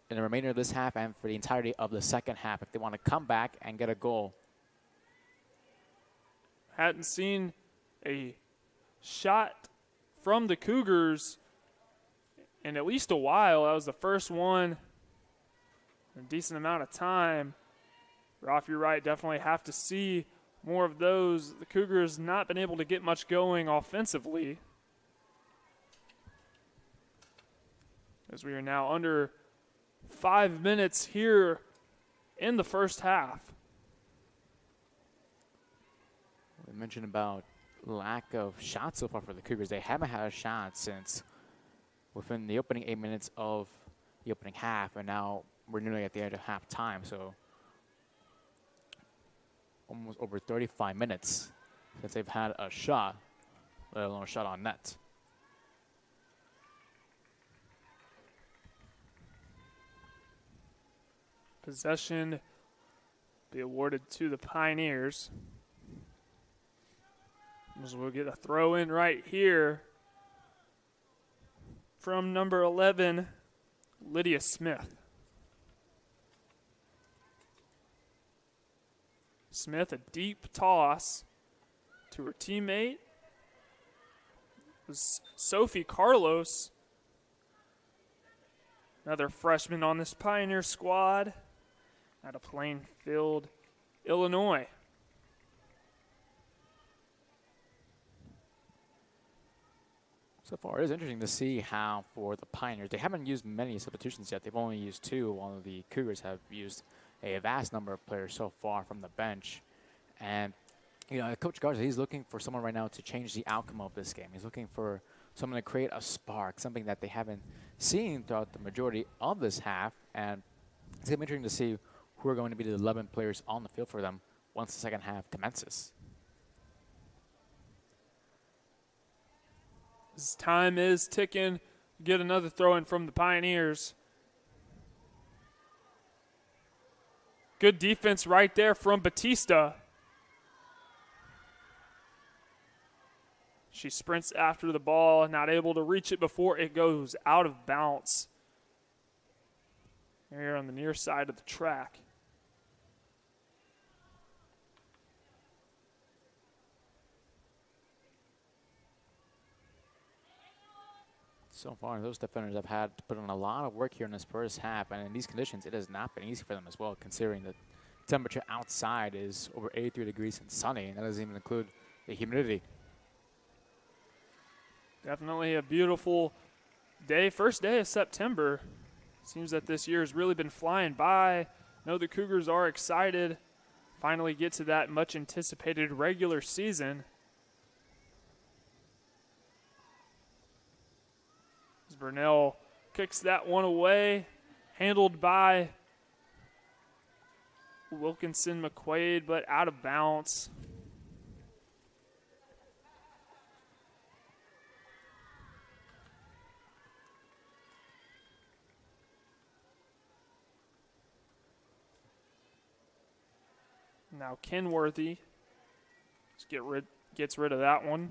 in the remainder of this half and for the entirety of the second half if they want to come back and get a goal. Hadn't seen a shot from the Cougars in at least a while. That was the first one in a decent amount of time. Roth, you're right, definitely have to see more of those. The Cougars not been able to get much going offensively, as we are now under 5 minutes here in the first half. We mentioned about lack of shots so far for the Cougars. They haven't had a shot since within the opening 8 minutes of the opening half, and now we're nearly at the end of half time, so almost over 35 minutes since they've had a shot, let alone a shot on net. Possession be awarded to the Pioneers. So we'll get a throw in right here from number 11, Lydia Smith. Smith, a deep toss to her teammate. It was Sophie Carlos, another freshman on this Pioneer squad out of Plainfield, Illinois. So far, it is interesting to see how for the Pioneers, they haven't used many substitutions yet. They've only used 2, while the Cougars have used a vast number of players so far from the bench. And, you know, Coach Garza, he's looking for someone right now to change the outcome of this game. He's looking for someone to create a spark, something that they haven't seen throughout the majority of this half. And it's going to be interesting to see who are going to be the 11 players on the field for them once the second half commences. As time is ticking, get another throw in from the Pioneers. Good defense right there from Batista. She sprints after the ball, not able to reach it before it goes out of bounds. Here on the near side of the track. So far, those defenders have had to put in a lot of work here in this first half, and in these conditions, it has not been easy for them as well, considering the temperature outside is over 83 degrees and sunny, and that doesn't even include the humidity. Definitely a beautiful day, first day of September. Seems that this year has really been flying by. I know the Cougars are excited. Finally get to that much anticipated regular season. Burnell kicks that one away, handled by Wilkinson McQuaid, but out of bounds. Now Kenworthy gets rid of that one.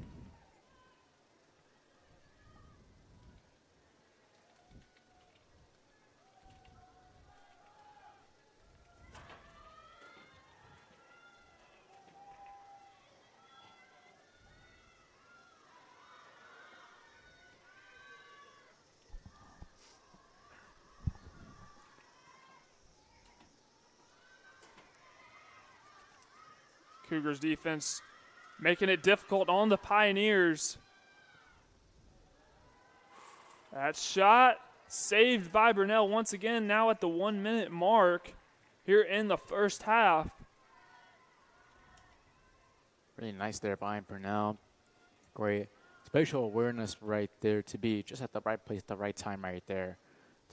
Cougars defense making it difficult on the Pioneers. That shot saved by Burnell once again, now at the 1 minute mark here in the first half. Really nice there by Burnell. Great spatial awareness right there to be just at the right place at the right time right there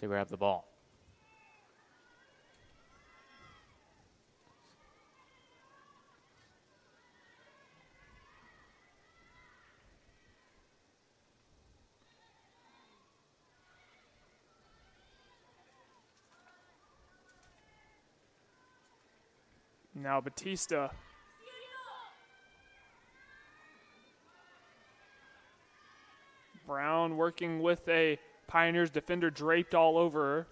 to grab the ball. Now Batista. Brown working with a Pioneers defender draped all over her.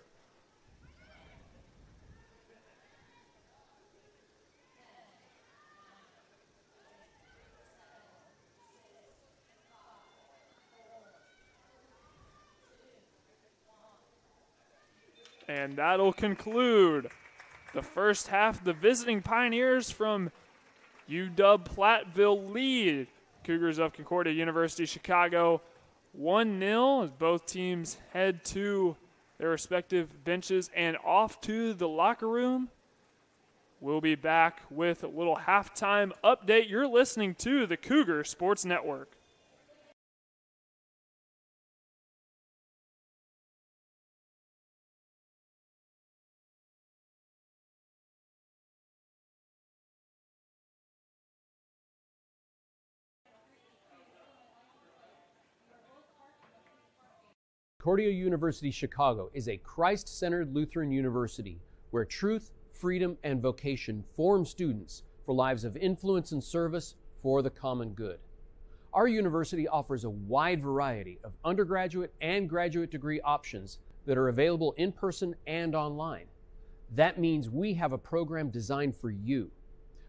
And that'll conclude the first half. The visiting Pioneers from UW-Platteville lead Cougars of Concordia University Chicago 1-0 as both teams head to their respective benches and off to the locker room. We'll be back with a little halftime update. You're listening to the Cougar Sports Network. Concordia University Chicago is a Christ-centered Lutheran university where truth, freedom, and vocation form students for lives of influence and service for the common good. Our university offers a wide variety of undergraduate and graduate degree options that are available in person and online. That means we have a program designed for you.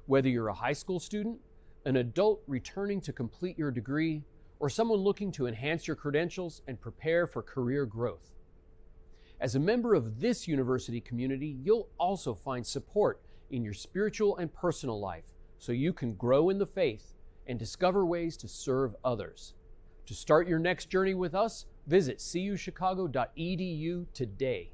Whether you're a high school student, an adult returning to complete your degree, or someone looking to enhance your credentials and prepare for career growth. As a member of this university community, you'll also find support in your spiritual and personal life so you can grow in the faith and discover ways to serve others. To start your next journey with us, visit cuchicago.edu today.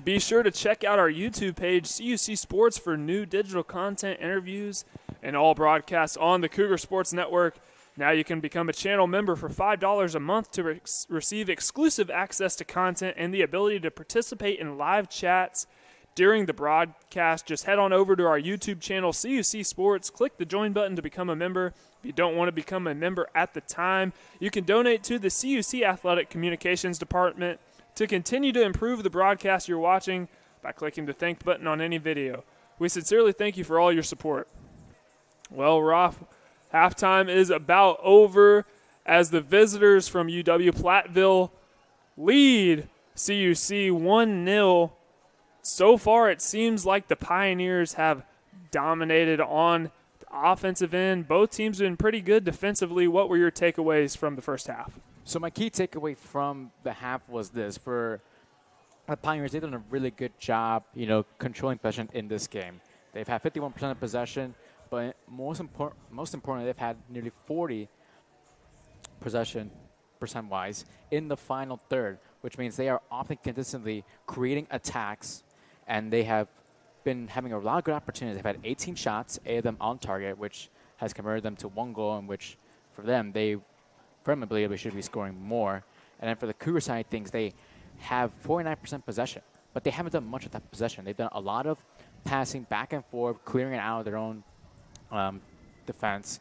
Be sure to check out our YouTube page, CUC Sports, for new digital content, interviews, and all broadcasts on the Cougar Sports Network. Now you can become a channel member for $5 a month to receive exclusive access to content and the ability to participate in live chats during the broadcast. Just head on over to our YouTube channel, CUC Sports. Click the join button to become a member. If you don't want to become a member at the time, you can donate to the CUC Athletic Communications Department to continue to improve the broadcast you're watching by clicking the thank button on any video. We sincerely thank you for all your support. Well, Roth, halftime is about over as the visitors from UW-Platteville lead CUC 1-0. So far, it seems like the Pioneers have dominated on the offensive end. Both teams have been pretty good defensively. What were your takeaways from the first half? So my key takeaway from the half was this. For the Pioneers, they've done a really good job, controlling possession in this game. They've had 51% of possession, but most importantly, they've had nearly 40 possession percent-wise in the final third, which means they are often consistently creating attacks, and they have been having a lot of good opportunities. They've had 18 shots, 8 of them on target, which has converted them to 1 goal, in which for them, they firmly believe they should be scoring more. And then for the Cougar side of things, they have 49% possession, but they haven't done much of that possession. They've done a lot of passing back and forth, clearing it out of their own defense.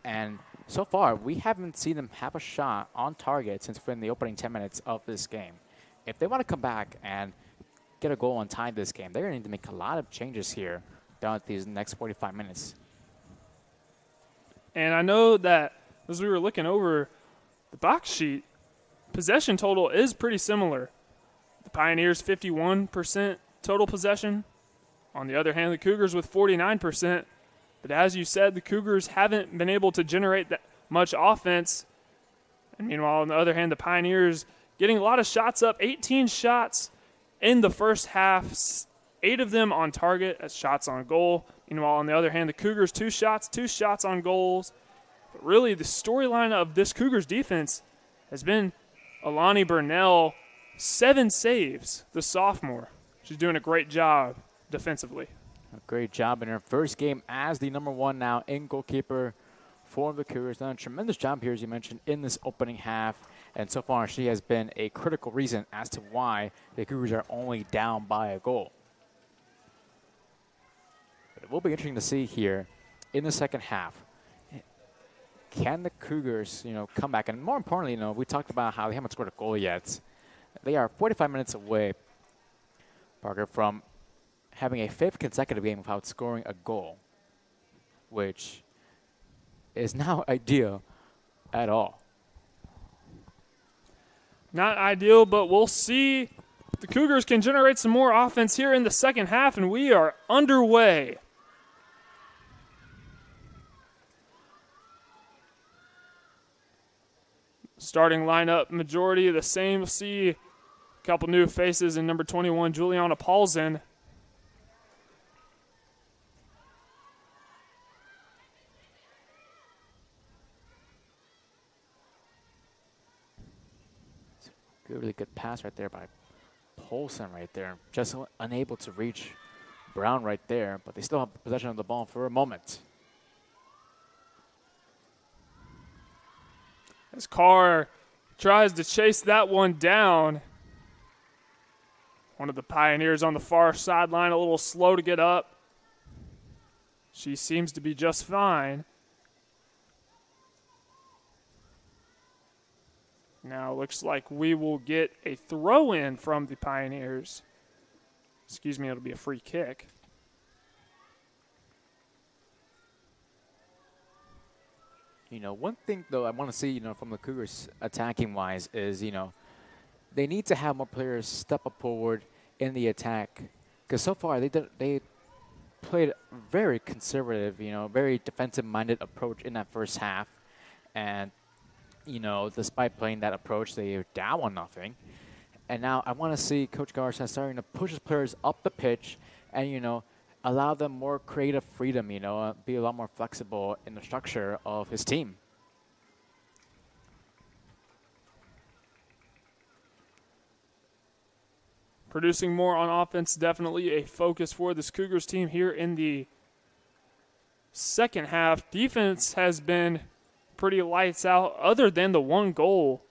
And so far, we haven't seen them have a shot on target since within the opening 10 minutes of this game. If they want to come back and get a goal and tie this game, they're going to need to make a lot of changes here down at these next 45 minutes. And I know that as we were looking over the box sheet, possession total is pretty similar. The Pioneers 51% total possession. On the other hand, the Cougars with 49%. But as you said, the Cougars haven't been able to generate that much offense. And meanwhile, on the other hand, the Pioneers getting a lot of shots up, 18 shots in the first half, 8 of them on target as shots on goal. Meanwhile, on the other hand, the Cougars 2 shots on goals. But really, the storyline of this Cougars defense has been Alani Burnell, 7 saves, the sophomore. She's doing a great job defensively. A great job in her first game as the #1 now in goalkeeper for the Cougars. Done a tremendous job here, as you mentioned, in this opening half. And so far, she has been a critical reason as to why the Cougars are only down by a goal. But it will be interesting to see here in the second half. Can the Cougars, come back? And more importantly, we talked about how they haven't scored a goal yet. They are 45 minutes away, Parker, from having a 5th consecutive game without scoring a goal, which is not ideal at all. Not ideal, but we'll see. The Cougars can generate some more offense here in the second half, and we are underway. Starting lineup, majority of the same. We'll see a couple new faces in number 21, Juliana Paulsen. Really good pass right there by Paulsen right there. Just unable to reach Brown right there, but they still have possession of the ball for a moment. As Carr tries to chase that one down. One of the Pioneers on the far sideline, a little slow to get up. She seems to be just fine. Now looks like we will get a throw-in from the Pioneers. Excuse me, it'll be a free kick. One thing, though, I want to see, from the Cougars attacking-wise is, they need to have more players step up forward in the attack. Because so far, they played a very conservative, very defensive-minded approach in that first half. And, despite playing that approach, they are down 1-0. And now I want to see Coach Garza starting to push his players up the pitch and, allow them more creative freedom, be a lot more flexible in the structure of his team. producing more on offense, definitely a focus for this Cougars team here in the second half. Defense has been pretty lights out other than the one goal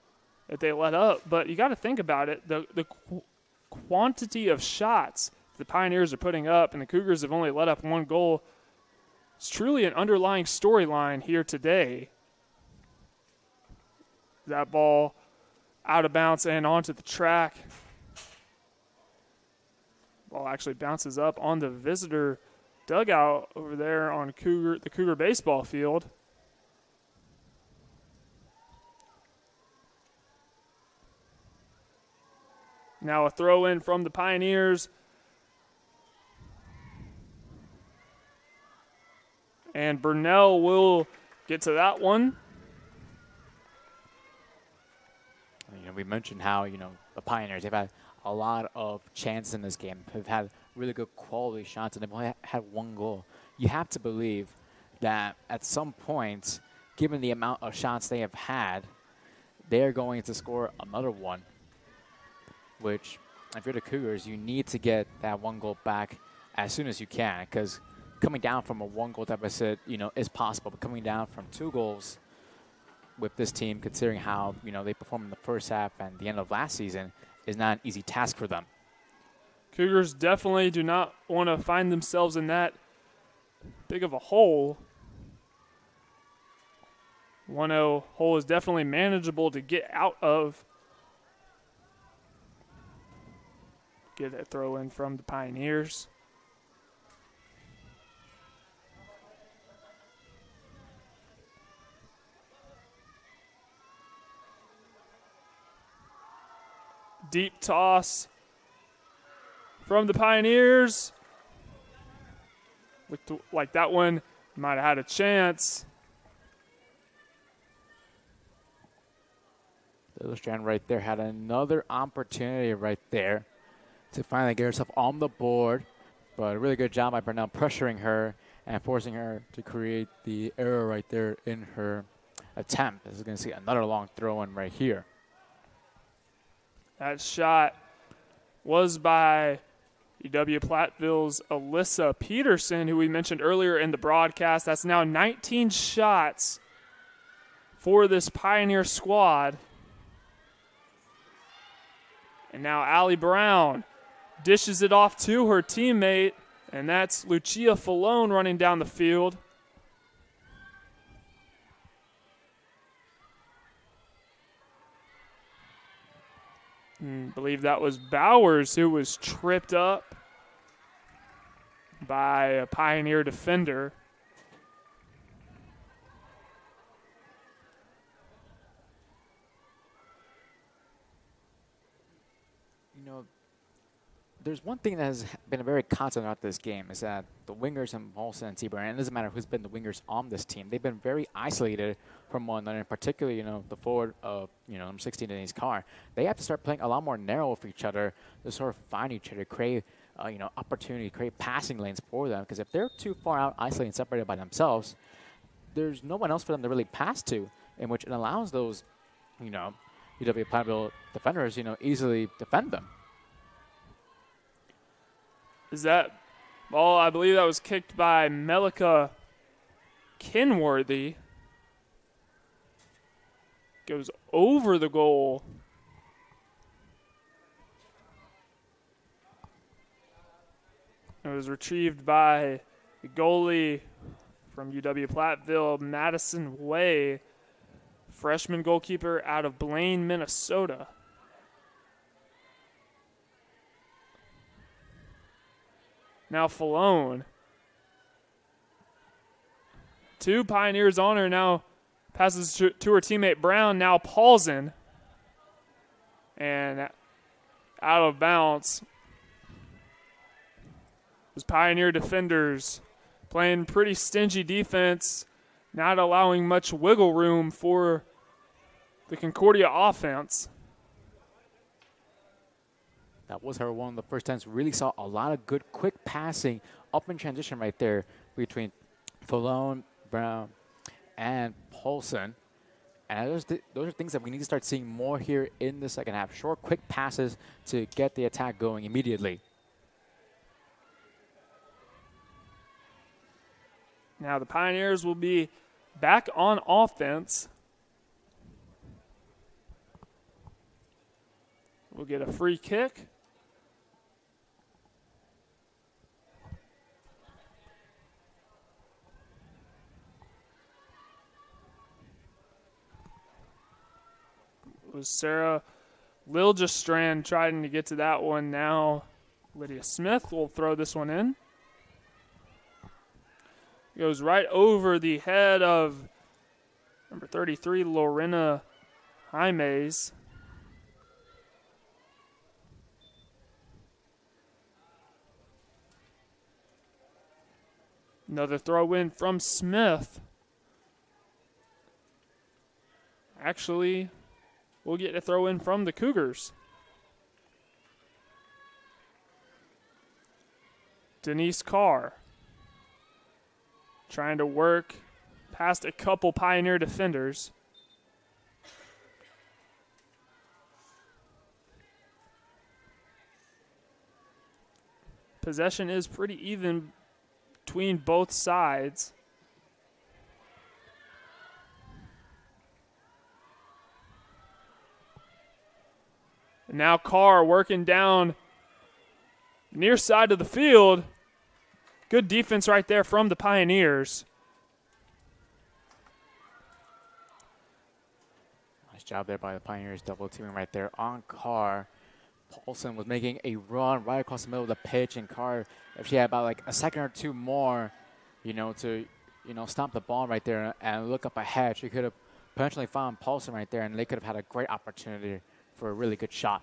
that they let up. But you got to think about it. The quantity of shots the Pioneers are putting up and the Cougars have only let up one goal. It's truly an underlying storyline here today. That ball out of bounds and onto the track. Ball actually bounces up on the visitor dugout over there on the Cougar baseball field. Now a throw in from the Pioneers. And Burnell will get to that one. We mentioned how, the Pioneers, they've had a lot of chances in this game. They've had really good quality shots, and they've only had one goal. You have to believe that at some point, given the amount of shots they have had, they're going to score another one, which, if you're the Cougars, you need to get that one goal back as soon as you can, because coming down from a one-goal deficit, is possible. But coming down from 2 goals with this team, considering how, they performed in the first half and the end of last season, is not an easy task for them. Cougars definitely do not want to find themselves in that big of a hole. 1-0 hole is definitely manageable to get out of. Get a throw in from the Pioneers. Deep toss from the Pioneers. Looked like that one might have had a chance. Illustrand right there had another opportunity right there to finally get herself on the board. But a really good job by Burnell pressuring her and forcing her to create the error right there in her attempt. This is going to see another long throw in right here. That shot was by UW-Platteville's Alyssa Peterson, who we mentioned earlier in the broadcast. That's now 19 shots for this Pioneer squad. And now Allie Brown dishes it off to her teammate, and that's Lucia Falone running down the field. I believe that was Bowers who was tripped up by a Pioneer defender. There's one thing that has been a very constant throughout this game is that the wingers and Paulson and Seaburn, and it doesn't matter who's been the wingers on this team, they've been very isolated from one another, and particularly, the forward of, number 16 Denise Carr. They have to start playing a lot more narrow for each other to sort of find each other, create, opportunity, create passing lanes for them, because if they're too far out, isolated and separated by themselves, there's no one else for them to really pass to, in which it allows those, UW-Platteville defenders, easily defend them. Is that ball? I believe that was kicked by Melika Kenworthy. Goes over the goal. It was retrieved by the goalie from UW-Platteville, Madison Way, freshman goalkeeper out of Blaine, Minnesota. Now Falone. 2 Pioneers on her, now passes to her teammate Brown, now Paulson. And out of bounds. Those Pioneer defenders playing pretty stingy defense, not allowing much wiggle room for the Concordia offense. That was her one of the first times we really saw a lot of good quick passing up in transition right there between Falone, Brown, and Paulson. And those are things that we need to start seeing more here in the second half. Short, quick passes to get the attack going immediately. Now the Pioneers will be back on offense. We'll get a free kick. It was Sarah Liljestrand trying to get to that one. Now Lydia Smith will throw this one in. Goes right over the head of number 33, Lorena Jaimes. Another throw in from Smith. Actually, we'll get a throw in from the Cougars. Denise Carr trying to work past a couple Pioneer defenders. Possession is pretty even between both sides. And now Carr working down near side of the field. Good defense right there from the Pioneers. Nice job there by the Pioneers, double teaming right there on Carr. Paulson was making a run right across the middle of the pitch, and Carr, if she had about like a second or two more, to stomp the ball right there and look up ahead, she could have potentially found Paulson right there, and they could have had a great opportunity for a really good shot.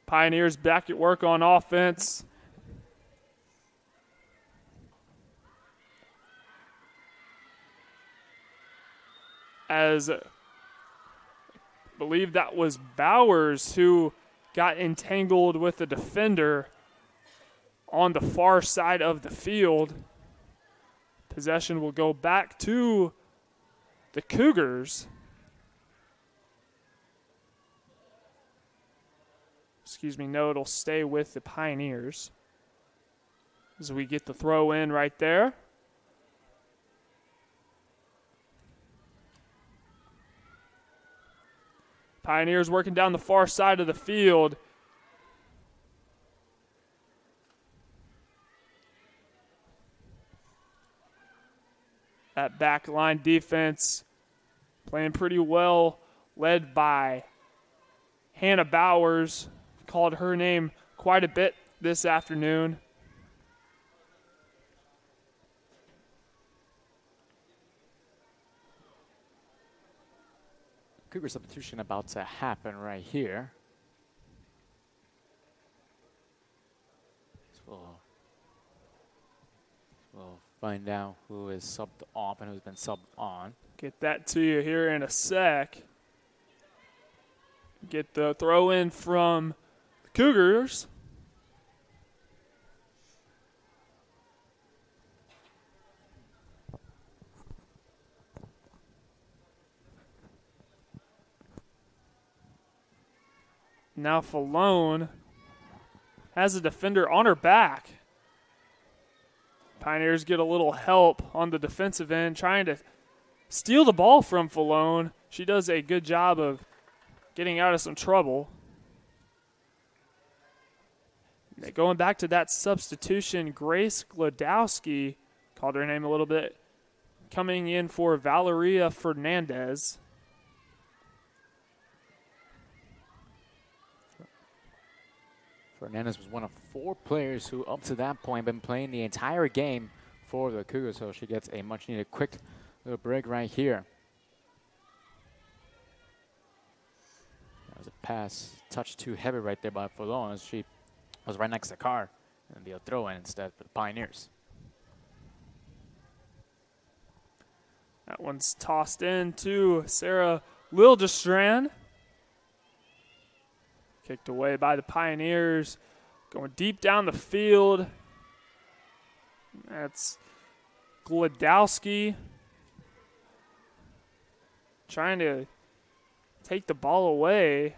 Pioneers back at work on offense. As I believe that was Bowers who got entangled with the defender on the far side of the field. Possession will go back to the Cougars. No, it'll stay with the Pioneers. As we get the throw in right there. Pioneers working down the far side of the field. That back line defense playing pretty well, led by Hannah Bowers. Called her name quite a bit this afternoon. Cougar substitution about to happen right here. So we'll find out who is subbed off and who's been subbed on. Get that to you here in a sec. Get the throw in from the Cougars. Now Falone has a defender on her back. Pioneers get a little help on the defensive end, trying to steal the ball from Falone. She does a good job of getting out of some trouble. Going back to that substitution, Grace Glodowski, called her name a little bit, coming in for Valeria Fernandez. Fernandez was one of 4 players who, up to that point, been playing the entire game for the Cougars, so she gets a much-needed quick little break right here. That was a pass touched too heavy right there by Falone as she was right next to Carr, and they'll throw in instead for the Pioneers. That one's tossed in to Sarah Liljestrand. Kicked away by the Pioneers. Going deep down the field. That's Glodowski trying to take the ball away.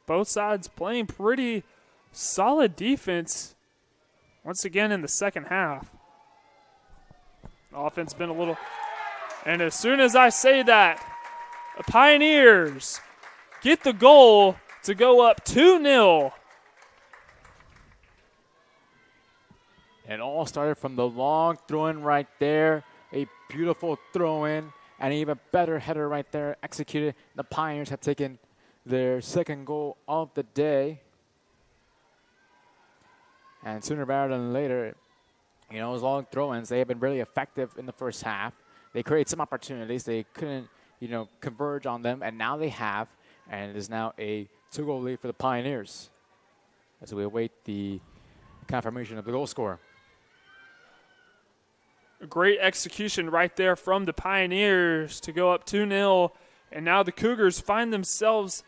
Both sides playing pretty solid defense once again in the second half. Offense been a little, and as soon as I say that, the Pioneers get the goal to go up 2-0. It all started from the long throw-in right there. A beautiful throw-in and an even better header right there executed. The Pioneers have taken their second goal of the day. And sooner rather than later, you know, those long throw-ins, they have been really effective in the first half. They create some opportunities. They couldn't, you know, converge on them, and now they have. And it is now a 2-goal lead for the Pioneers as we await the confirmation of the goal scorer. A great execution right there from the Pioneers to go up 2-0. And now the Cougars find themselves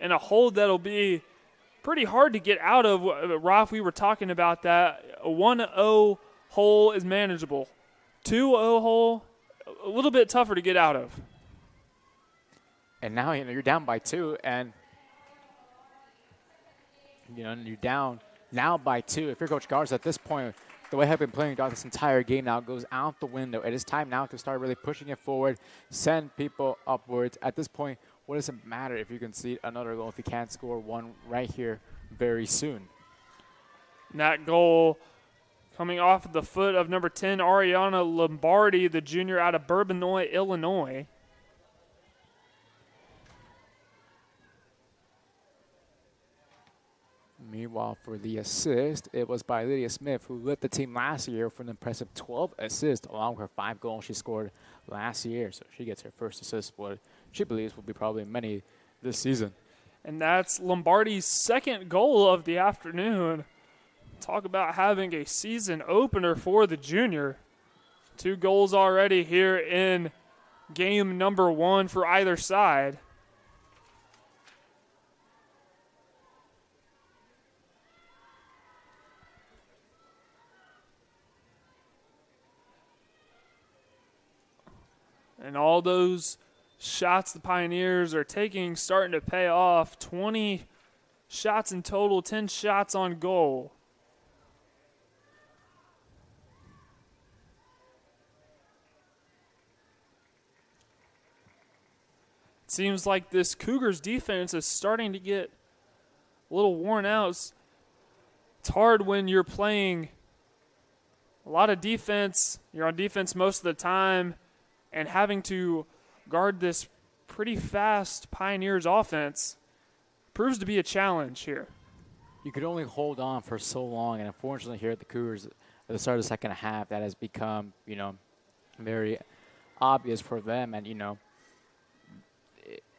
in a hole that'll be pretty hard to get out of. Ralph, we were talking about that. A 1-0 hole is manageable. 2-0 hole, a little bit tougher to get out of. And now, you know, you're down by 2, and, you know, you're down now by 2. If you're Coach Garza at this point, the way I've been playing throughout this entire game now goes out the window. It is time now to start really pushing it forward, send people upwards. At this point, what does it matter if you concede another goal if you can't score one right here very soon? And that goal coming off the foot of number 10, Ariana Lombardi, the junior out of Bourbonnais, Illinois. Meanwhile, for the assist, it was by Lydia Smith, who led the team last year for an impressive 12 assists, along with her 5 goals she scored last year. So she gets her first assist, what she believes will be probably many this season. And that's Lombardi's second goal of the afternoon. Talk about having a season opener for the junior. 2 goals already here in game number 1 for either side. And all those shots the Pioneers are taking starting to pay off. 20 shots in total, 10 shots on goal. It seems like this Cougars defense is starting to get a little worn out. It's hard when you're playing a lot of defense. You're on defense most of the time, and having to guard this pretty fast Pioneers offense proves to be a challenge here. You could only hold on for so long, and unfortunately here at the Cougars at the start of the second half, that has become, you know, very obvious for them. And, you know,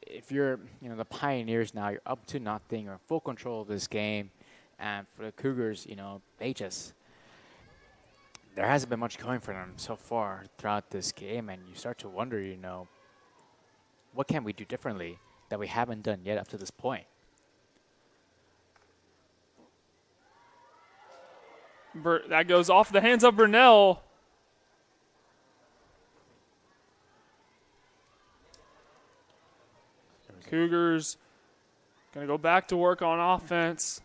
if you're, you know, the Pioneers now, you're up to nothing, you're in full control of this game. And for the Cougars, you know, there hasn't been much going for them so far throughout this game, and you start to wonder, you know, what can we do differently that we haven't done yet up to this point? That goes off the hands of Burnell. Cougars going to go back to work on offense.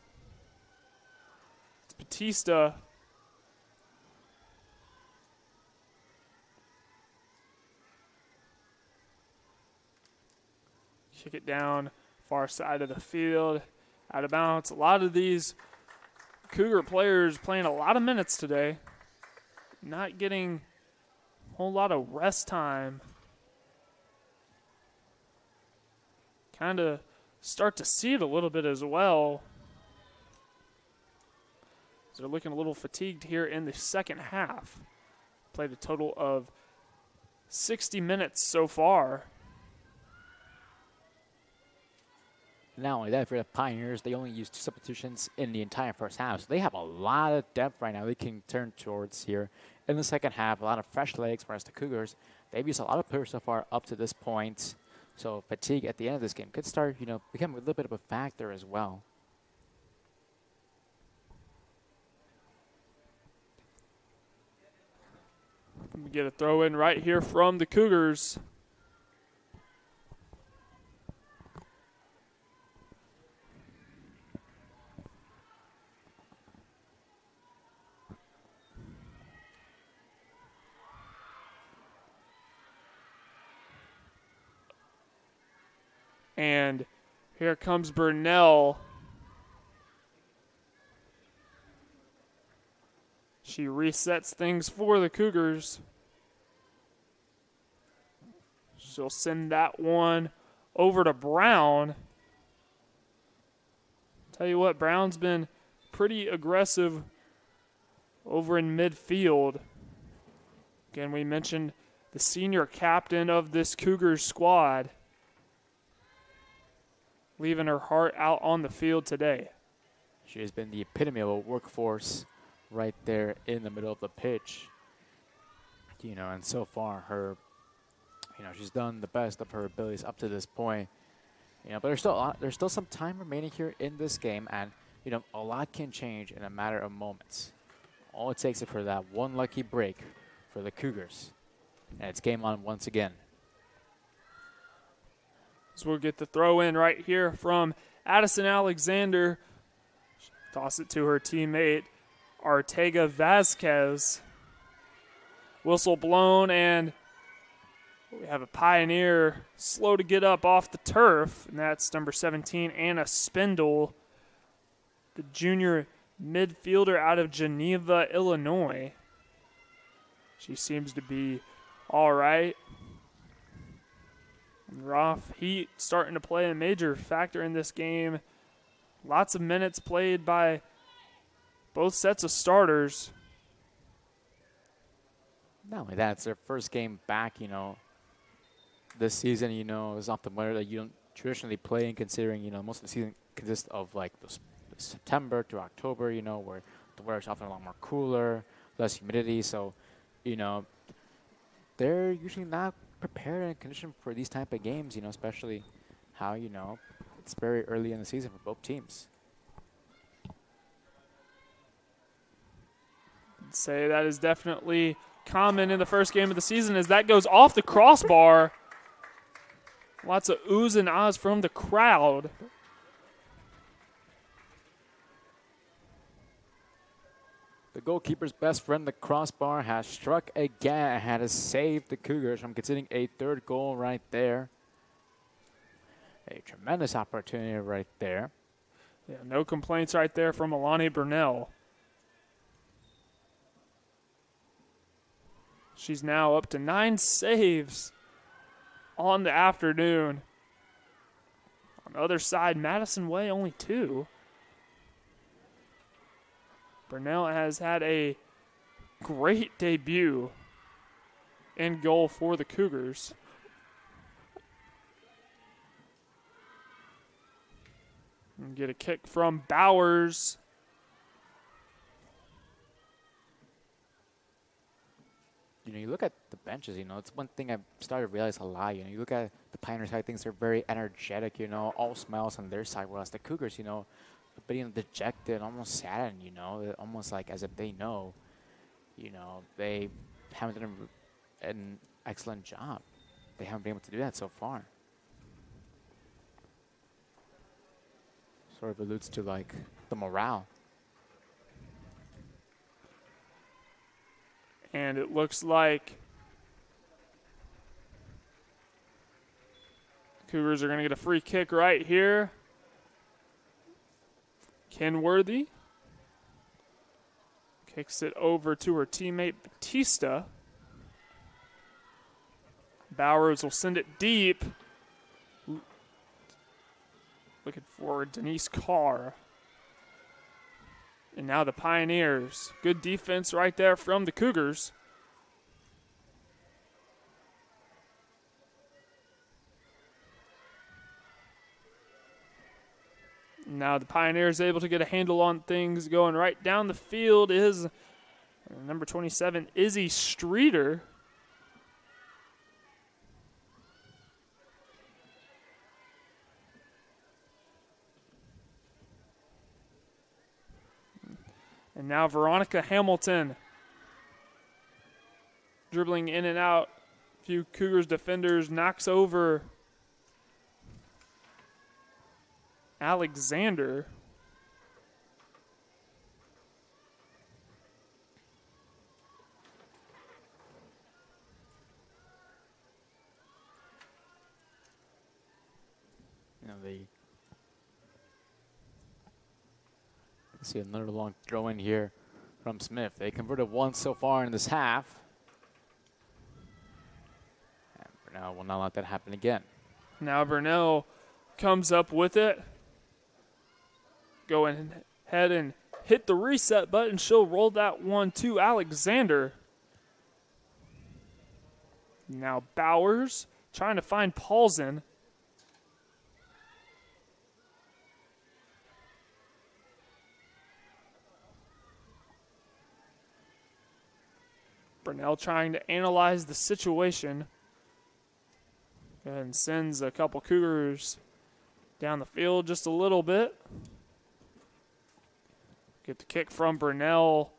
It's Batista. Kick it down, far side of the field, out of bounds. A lot of these Cougar players playing a lot of minutes today, not getting a whole lot of rest time. Kind of start to see it a little bit as well. So they're looking a little fatigued here in the second half. Played a total of 60 minutes so far. Not only that, for the Pioneers, they only used 2 substitutions in the entire first half. So they have a lot of depth right now they can turn towards here in the second half. A lot of fresh legs, whereas the Cougars, they've used a lot of players so far up to this point. So fatigue at the end of this game could start, become a little bit of a factor as well. We get a throw in right here from the Cougars. And here comes Burnell. She resets things for the Cougars. She'll send that one over to Brown. Tell you what, Brown's been pretty aggressive over in midfield. Again, we mentioned the senior captain of this Cougars squad, leaving her heart out on the field today. She has been the epitome of a workforce right there in the middle of the pitch. And so far she's done the best of her abilities up to this point. But there's still some time remaining here in this game, and a lot can change in a matter of moments. All it takes is for that one lucky break for the Cougars, and it's game on once again. So we'll get the throw in right here from Addison Alexander. Toss it to her teammate, Ortega Vasquez. Whistle blown, and we have a Pioneer slow to get up off the turf, and that's number 17, Anna Spindle, the junior midfielder out of Geneva, Illinois. She seems to be all right. Rough heat starting to play a major factor in this game. Lots of minutes played by both sets of starters. Not only that, it's their first game back, this season, is often where that you don't traditionally play in, considering, most of the season consists of like the September to October, where the weather is often a lot more cooler, less humidity. So, they're usually not prepared and conditioned for these type of games, especially how, it's very early in the season for both teams. I'd say that is definitely common in the first game of the season, as that goes off the crossbar. Lots of oohs and ahs from the crowd. The goalkeeper's best friend, the crossbar, has struck again and had to save the Cougars from conceding a third goal right there. A tremendous opportunity right there. Yeah, no complaints right there from Alani Burnell. She's now up to 9 saves on the afternoon. On the other side, Madison Way only 2. Burnell has had a great debut in goal for the Cougars. And get a kick from Bowers. You look at the benches, it's one thing I've started to realize a lot. You look at the Pioneer side, things are very energetic, all smiles on their side, whereas the Cougars, a bit dejected, almost saddened, almost like as if they know, they haven't done an excellent job. They haven't been able to do that so far. Sort of alludes to, like, the morale. And it looks like Cougars are going to get a free kick right here. Kenworthy kicks it over to her teammate Batista. Bowers will send it deep. Looking for Denise Carr. And now the Pioneers. Good defense right there from the Cougars. Now the Pioneers able to get a handle on things. Going right down the field is number 27, Izzy Streeter. And now Veronica Hamilton dribbling in and out. A few Cougars defenders, knocks over Alexander. They see another long throw in here from Smith. They converted one so far in this half. And Burnell will not let that happen again. Now Burnell comes up with it. Go ahead and hit the reset button. She'll roll that one to Alexander. Now Bowers trying to find Paulsen. Burnell trying to analyze the situation and sends a couple Cougars down the field just a little bit. Get the kick from Burnell,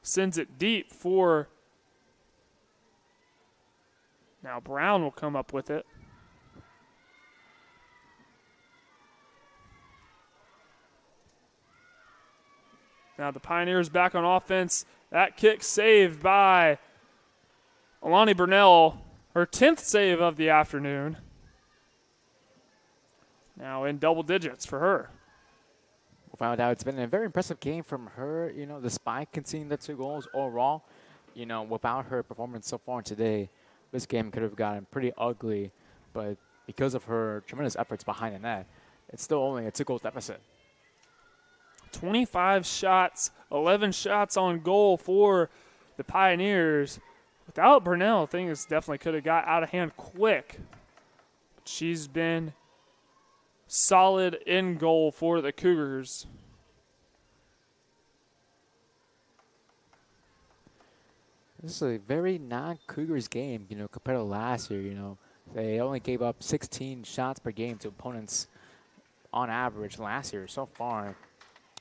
sends it deep for. Now Brown will come up with it. Now the Pioneers back on offense. That kick saved by Alani Burnell, her 10th save of the afternoon. Now in double digits for her. Without doubt, it's been a very impressive game from her, despite conceding the 2 goals overall. Without her performance so far today, this game could have gotten pretty ugly. But because of her tremendous efforts behind the net, it's still only a 2-goal deficit. 25 shots, 11 shots on goal for the Pioneers. Without Burnell, things definitely could have got out of hand quick. But she's been solid in goal for the Cougars. This is a very non-Cougars game, compared to last year, They only gave up 16 shots per game to opponents on average last year. So far,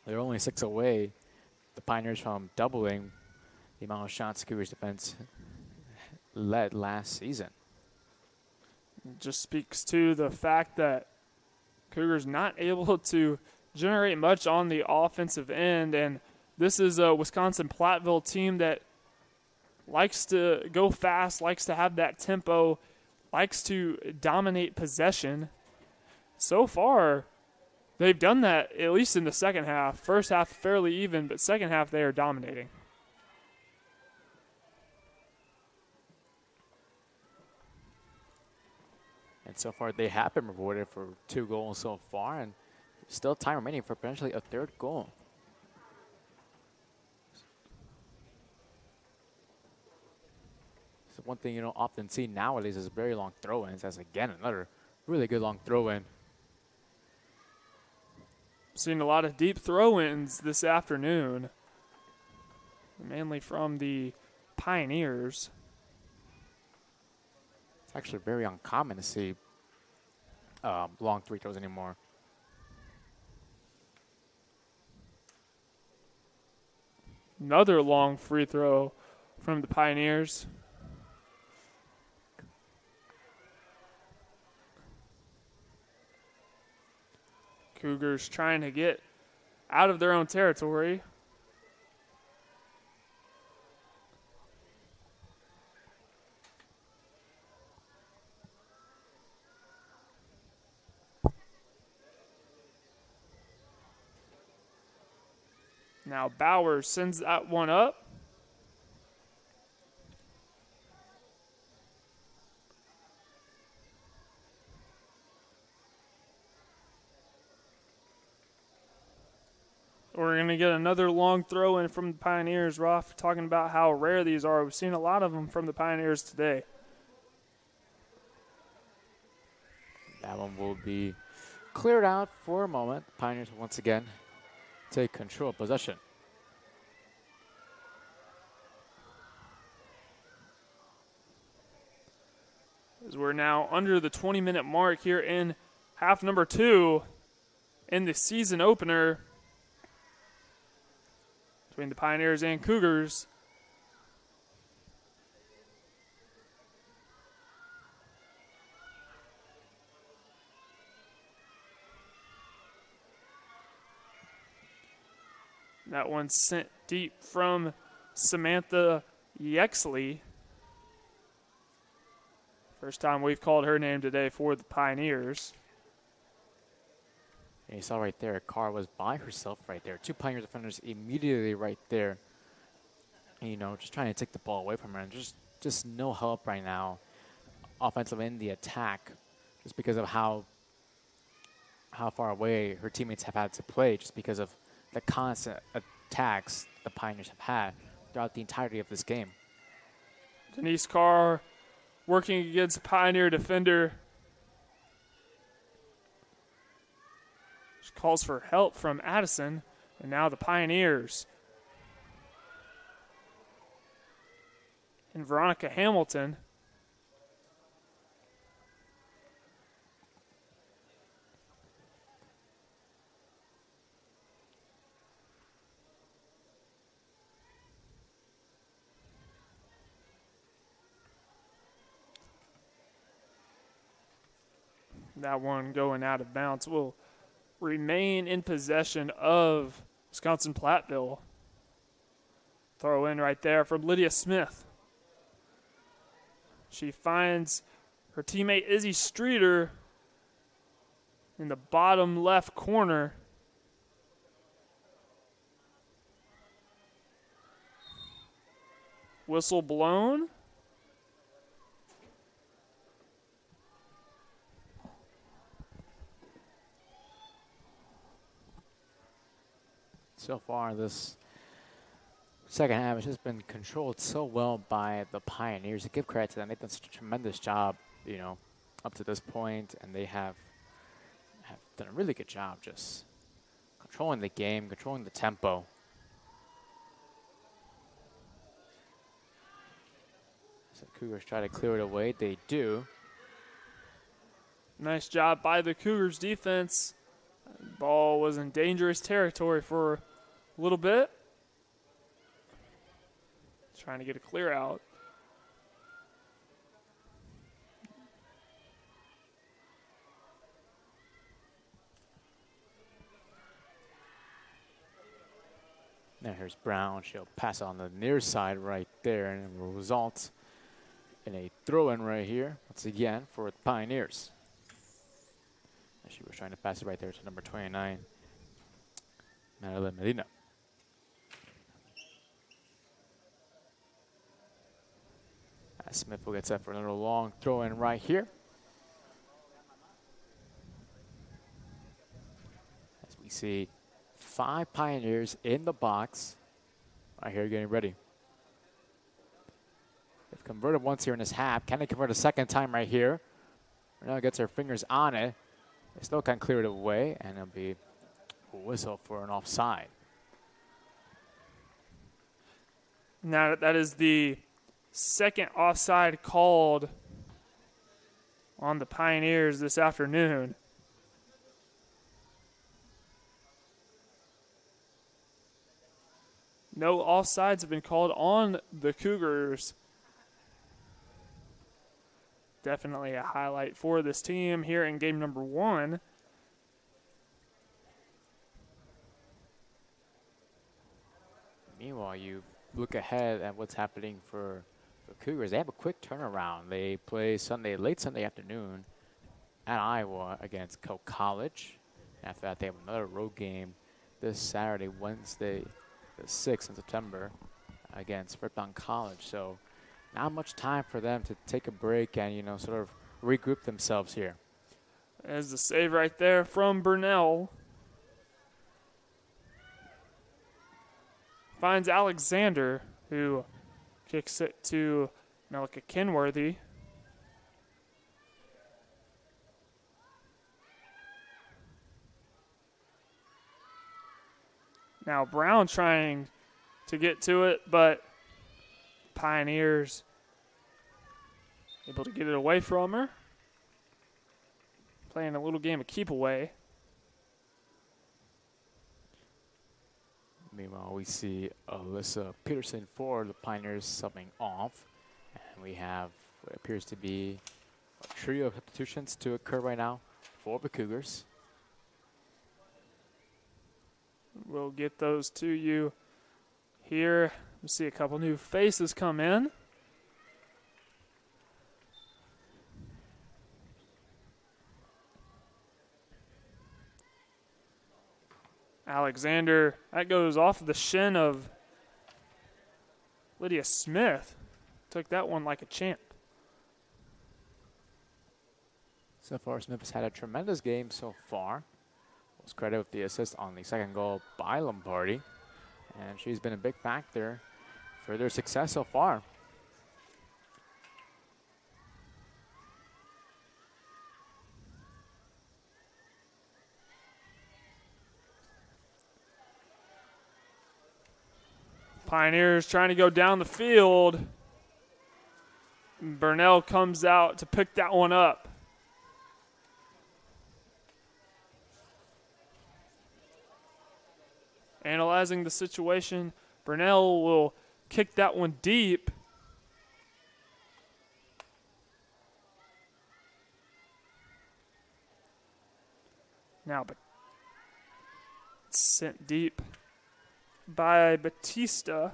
they're only 6 away. The Pioneers from doubling the amount of shots Cougars defense led last season. It just speaks to the fact that Cougars not able to generate much on the offensive end, and this is a Wisconsin-Platteville team that likes to go fast, likes to have that tempo, likes to dominate possession. So far, they've done that at least in the second half. First half fairly even, but second half they are dominating. And so far, they have been rewarded for 2 goals so far, and still time remaining for potentially a 3rd goal. So one thing you don't often see nowadays is very long throw-ins. That's, again, another really good long throw-in. Seen a lot of deep throw-ins this afternoon, mainly from the Pioneers. It's actually very uncommon to see long 3 throws anymore. Another long free throw from the Pioneers. Cougars trying to get out of their own territory. Now Bowers sends that one up. We're going to get another long throw in from the Pioneers. Roth talking about how rare these are. We've seen a lot of them from the Pioneers today. That one will be cleared out for a moment. Pioneers once again take control of possession. As we're now under the 20-minute mark here in half number 2 in the season opener. between the Pioneers and Cougars. That one sent deep from Samantha Yexley. First time we've called her name today for the Pioneers. And you saw right there, Carr was by herself right there. 2 Pioneer defenders immediately right there. And, you know, just trying to take the ball away from her. And just no help right now offensively in the attack just because of how far away her teammates have had to play, just because of the constant attacks the Pioneers have had throughout the entirety of this game. Denise Carr working against a Pioneer defender. She calls for help from Addison, and now the Pioneers. And Veronica Hamilton. That one going out of bounds will remain in possession of Wisconsin-Platteville. Throw in right there from Lydia Smith. She finds her teammate Izzy Streeter in the bottom left corner. Whistle blown. So far, this second half has just been controlled so well by the Pioneers. To give credit to them, they've done such a tremendous job, you know, up to this point, and they have done a really good job just controlling the game, controlling the tempo. So Cougars try to clear it away. They do. Nice job by the Cougars defense. Ball was in dangerous territory for a little bit. Trying to get a clear out. Now here's Brown. She'll pass on the near side right there, and it will result in a throw-in right here, once again, for the Pioneers. She was trying to pass it right there to number 29, Madeline Medina. Smith will get set for another long throw-in right here. As we see 5 Pioneers in the box right here getting ready. They've converted once here in this half. Can they convert a second time right here? Now gets her fingers on it. They still can't clear it away, and it'll be a whistle for an offside. Now that is the second offside called on the Pioneers this afternoon. No offsides have been called on the Cougars. Definitely a highlight for this team here in game number 1. Meanwhile, you look ahead at what's happening for the Cougars. They have a quick turnaround. They play late Sunday afternoon at Iowa against Coe College. After that, they have another road game this Saturday, Wednesday, the 6th of September, against Fredbound College. So not much time for them to take a break and, you know, sort of regroup themselves here. There's the save right there from Burnell. Finds Alexander, who kicks it to Melika Kenworthy. Now Brown trying to get to it, but Pioneers able to get it away from her. Playing a little game of keep away. Meanwhile, we see Alyssa Peterson for the Pioneers subbing off. And we have what appears to be a trio of substitutions to occur right now for the Cougars. We'll get those to you here. We see a couple new faces come in. Alexander, that goes off the shin of Lydia Smith. Took that one like a champ. So far, Smith has had a tremendous game so far. Was credited with the assist on the second goal by Lombardi. And she's been a big factor for their success so far. Pioneers trying to go down the field. Burnell comes out to pick that one up. Analyzing the situation, Burnell will kick that one deep. Now, but it's sent deep by Batista.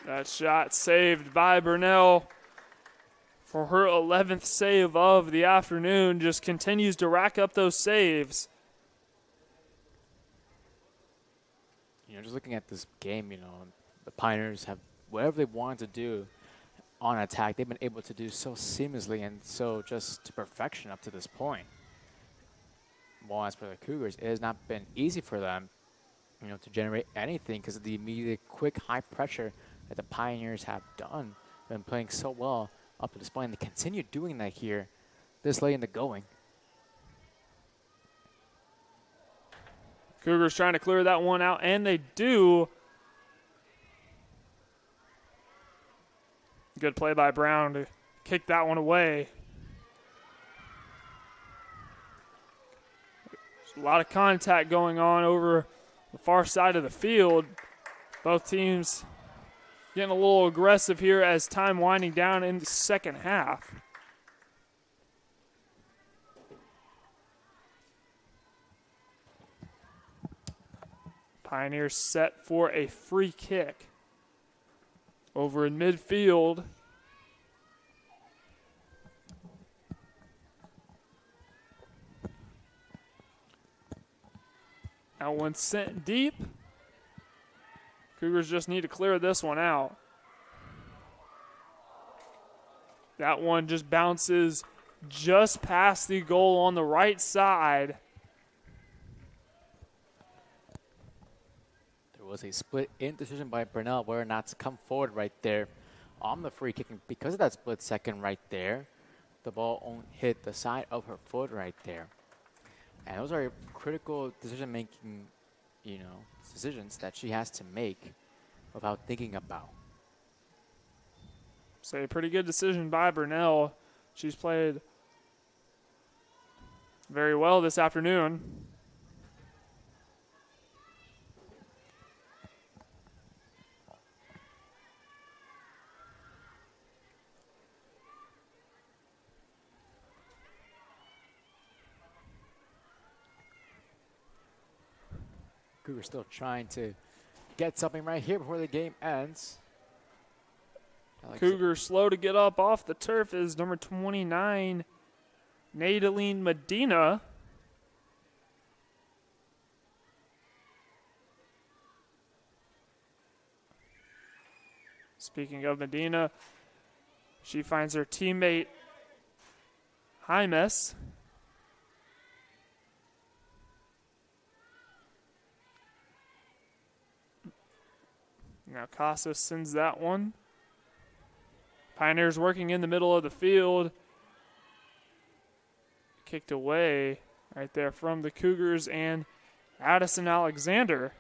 That shot saved by Burnell for her 11th save of the afternoon. Just continues to rack up those saves. You know, just looking at this game, you know, the Pioneers have whatever they wanted to do on attack, they've been able to do so seamlessly and so just to perfection up to this point. While as for the Cougars, it has not been easy for them, you know, to generate anything because of the immediate, quick, high pressure that the Pioneers have done. Been playing so well up to this point, and they continue doing that here this late in the going. Cougars trying to clear that one out, and they do. Good play by Brown to kick that one away. There's a lot of contact going on over the far side of the field. Both teams getting a little aggressive here as time winding down in the second half. Pioneers set for a free kick. Over in midfield. That one sent deep. Cougars just need to clear this one out. That one just bounces just past the goal on the right side. There was a split in decision by Burnell whether or not to come forward right there on the free kick. And because of that split second right there, the ball won't hit the side of her foot right there. And those are critical decision-making, you know, decisions that she has to make without thinking about. So a pretty good decision by Burnell. She's played very well this afternoon. Cougars still trying to get something right here before the game ends. Cougars slow to get up off the turf is number 29, Nadaline Medina. Speaking of Medina, she finds her teammate Jaimes. Now Casas sends that one. Pioneers working in the middle of the field. Kicked away right there from the Cougars and Addison Alexander.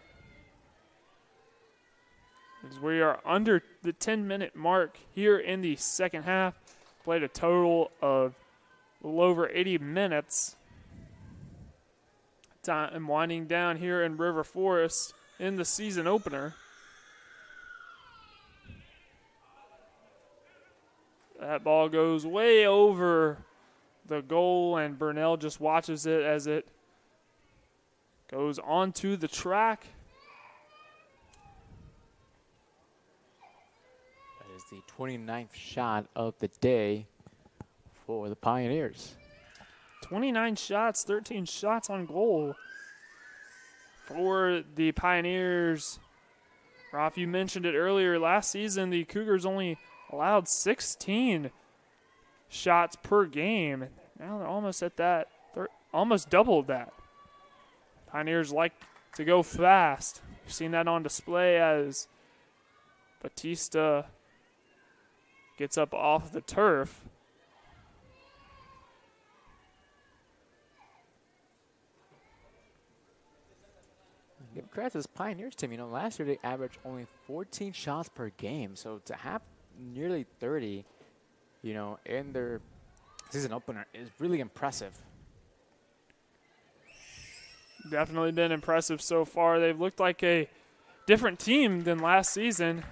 as we are under the 10-minute mark here in the second half. Played a total of a little over 80 minutes. Time winding down here in River Forest in the season opener. That ball goes way over the goal, and Burnell just watches it as it goes onto the track. That is the 29th shot of the day for the Pioneers. 29 shots, 13 shots on goal for the Pioneers. Roth, you mentioned it earlier. Last season, the Cougars only allowed 16 shots per game. Now they're almost at that. They're almost doubled that. Pioneers like to go fast. You've seen that on display as Batista gets up off the turf. Give credit to this Pioneers team. Last year they averaged only 14 shots per game. So to have nearly 30, in their season opener is really impressive. Definitely been impressive so far. They've looked like a different team than last season.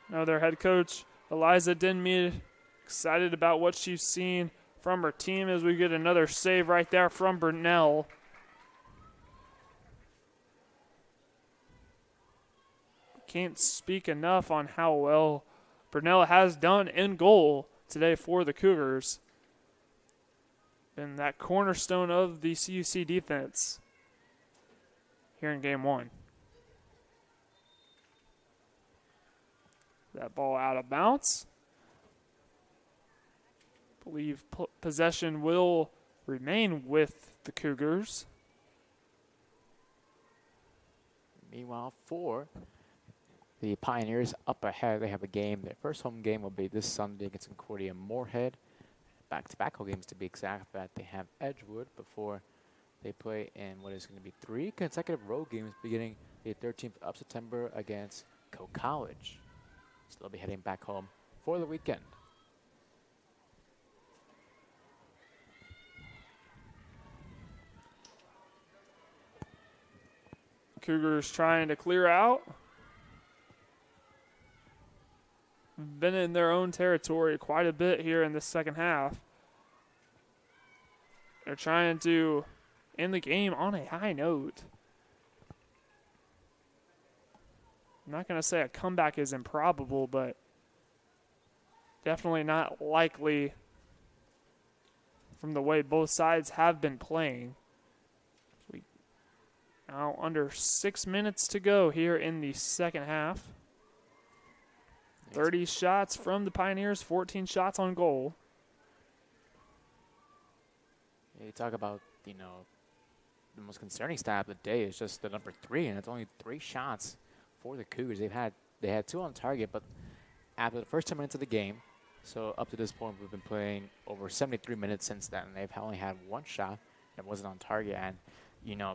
Their head coach, Eliza Denmead, excited about what she's seen from her team as we get another save right there from Burnell. Can't speak enough on how well Burnell has done in goal today for the Cougars. Been that cornerstone of the CUC defense here in game one. That ball out of bounds. Believe possession will remain with the Cougars. Meanwhile, for the Pioneers up ahead, they have a game. Their first home game will be this Sunday against Concordia Moorhead. Back-to-back home games to be exact. That they have Edgewood before they play in what is going to be 3 consecutive road games beginning the 13th of September against Coe College. So they'll be heading back home for the weekend. Cougars trying to clear out. Been in their own territory quite a bit here in the second half. They're trying to end the game on a high note. I'm not going to say a comeback is improbable, but definitely not likely from the way both sides have been playing. Now under 6 minutes to go here in the second half. 30 shots from the Pioneers, 14 shots on goal. Yeah, you talk about, the most concerning stat of the day is just the number 3, and it's only 3 shots for the Cougars. They had 2 on target, but after the first 10 minutes of the game, so up to this point, we've been playing over 73 minutes since then, and they've only had 1 shot that wasn't on target. And,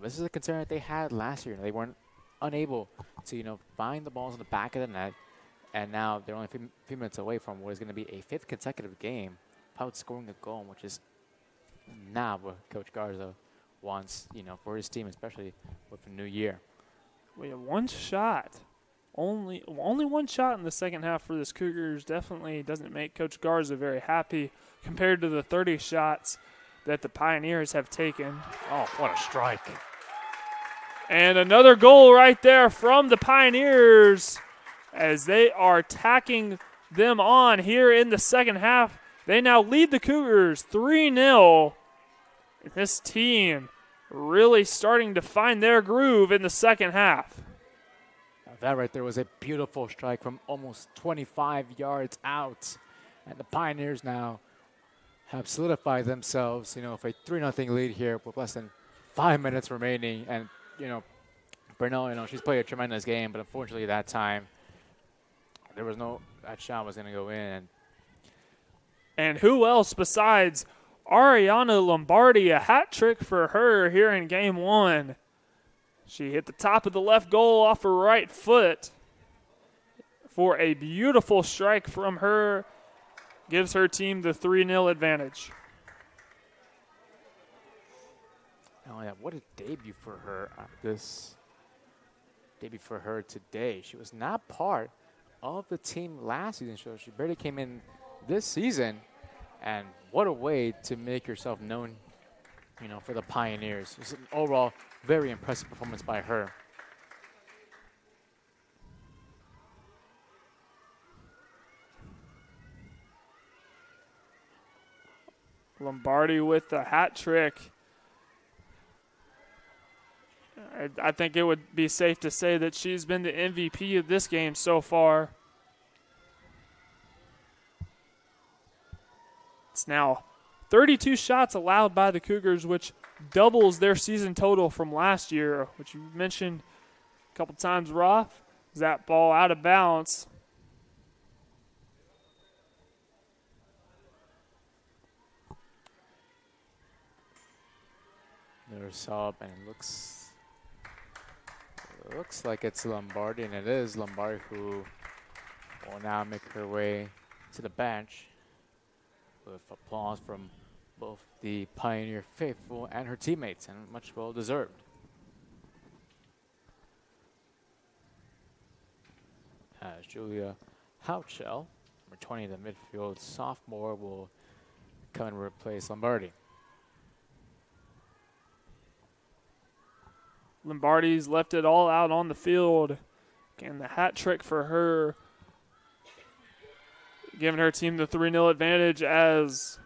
this is a concern that they had last year. They weren't unable to, find the balls in the back of the net. And now they're only a few minutes away from what is going to be a 5th consecutive game without scoring a goal, which is not what Coach Garza wants, for his team, especially with the new year. We have 1 shot. Only 1 shot in the second half for this Cougars definitely doesn't make Coach Garza very happy compared to the 30 shots that the Pioneers have taken. Oh, what a strike. And another goal right there from the Pioneers as they are tacking them on here in the second half. They now lead the Cougars 3-0. This team really starting to find their groove in the second half. Now that right there was a beautiful strike from almost 25 yards out. And the Pioneers now have solidified themselves, with a 3-0 lead here with less than 5 minutes remaining. And, Burnell, she's played a tremendous game, but unfortunately that time, that shot was going to go in. And who else besides Ariana Lombardi, a hat trick for her here in game one. She hit the top of the left goal off her right foot for a beautiful strike from her. Gives her team the 3-0 advantage. Oh, yeah, what a debut for her. This debut for her today. She was not part of the team last season, so she barely came in this season. And what a way to make yourself known, you know, for the Pioneers. It's an overall very impressive performance by her. Lombardi with the hat trick. I think it would be safe to say that she's been the MVP of this game so far. It's now 32 shots allowed by the Cougars, which doubles their season total from last year, which you mentioned a couple times, Roth. Is that ball out of bounds? Another sub, and it looks like it's Lombardi, and it is Lombardi who will now make her way to the bench with applause from both the Pioneer faithful and her teammates, and much well deserved. As Julia Houchel, number 20 in the midfield, sophomore, will come and replace Lombardi. Lombardi's left it all out on the field. Again, the hat trick for her, giving her team the 3-0 advantage as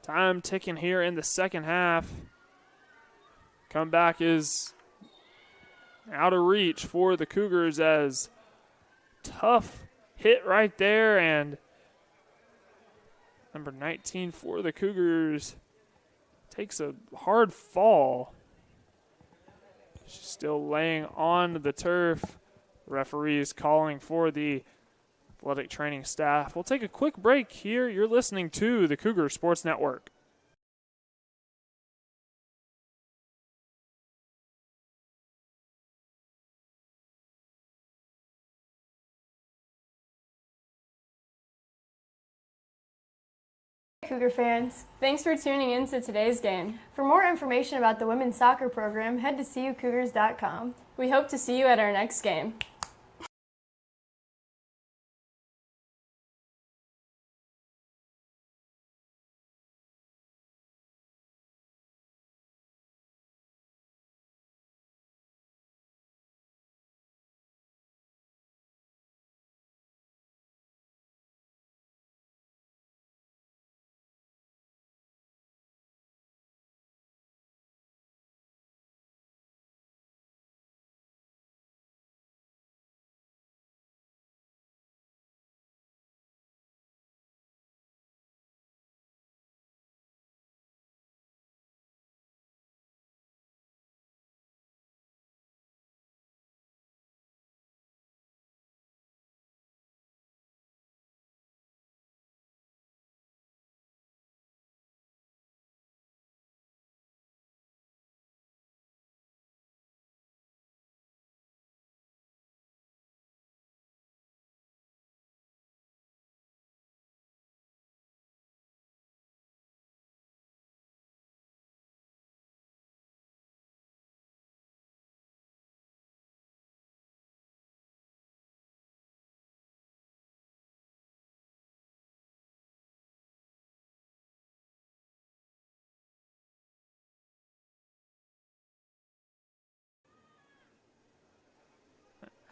time ticking here in the second half. Comeback is out of reach for the Cougars as tough hit right there, and number 19 for the Cougars takes a hard fall. She's still laying on the turf. Referees calling for the athletic training staff. We'll take a quick break here. You're listening to the Cougar Sports Network. Cougar fans, thanks for tuning in to today's game. For more information about the women's soccer program, head to cucougars.com. We hope to see you at our next game.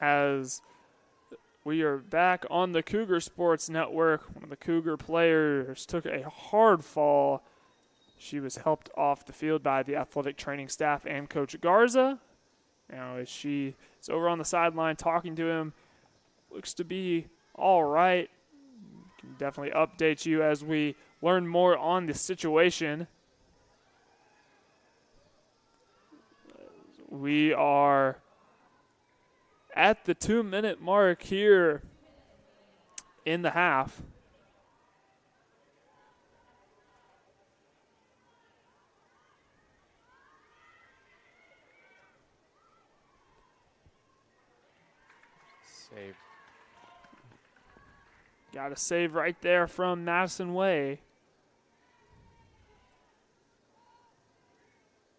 As we are back on the Cougar Sports Network, one of the Cougar players took a hard fall. She was helped off the field by the athletic training staff and Coach Garza. Now, as she is over on the sideline talking to him, looks to be all right. Can definitely update you as we learn more on the situation. We are at the 2-minute mark here in the half. Save. Got a save right there from Madison Way.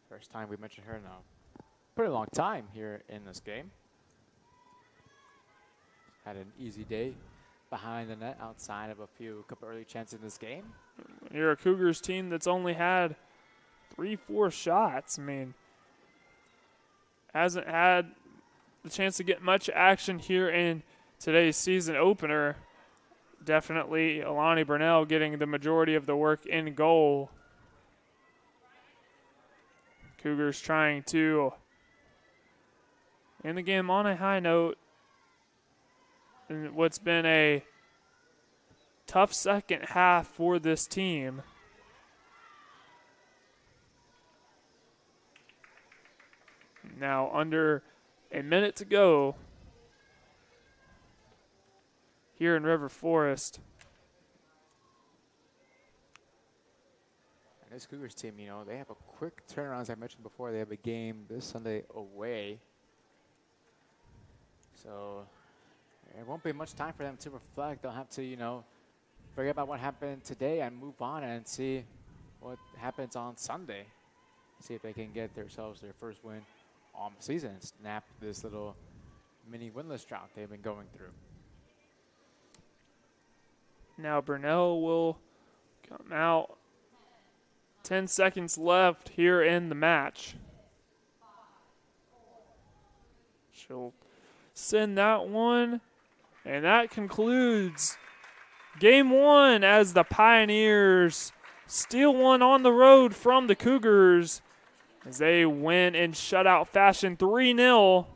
First time we mentioned her in a pretty long time here in this game. Had an easy day behind the net outside of a couple early chances in this game. You're a Cougars team that's only had 3-4 shots. I mean, hasn't had the chance to get much action here in today's season opener. Definitely Alani Burnell getting the majority of the work in goal. Cougars trying to end the game on a high note in what's been a tough second half for this team. Now under a minute to go here in River Forest. And this Cougars team, you know, they have a quick turnaround, as I mentioned before. They have a game this Sunday away. So it won't be much time for them to reflect. They'll have to, you know, forget about what happened today and move on and see what happens on Sunday. See if they can get themselves their first win on the season and snap this little mini winless drought they've been going through. Now Burnell will come out. 10 seconds left here in the match. She'll send that one. And that concludes game one as the Pioneers steal one on the road from the Cougars as they win in shutout fashion 3-0.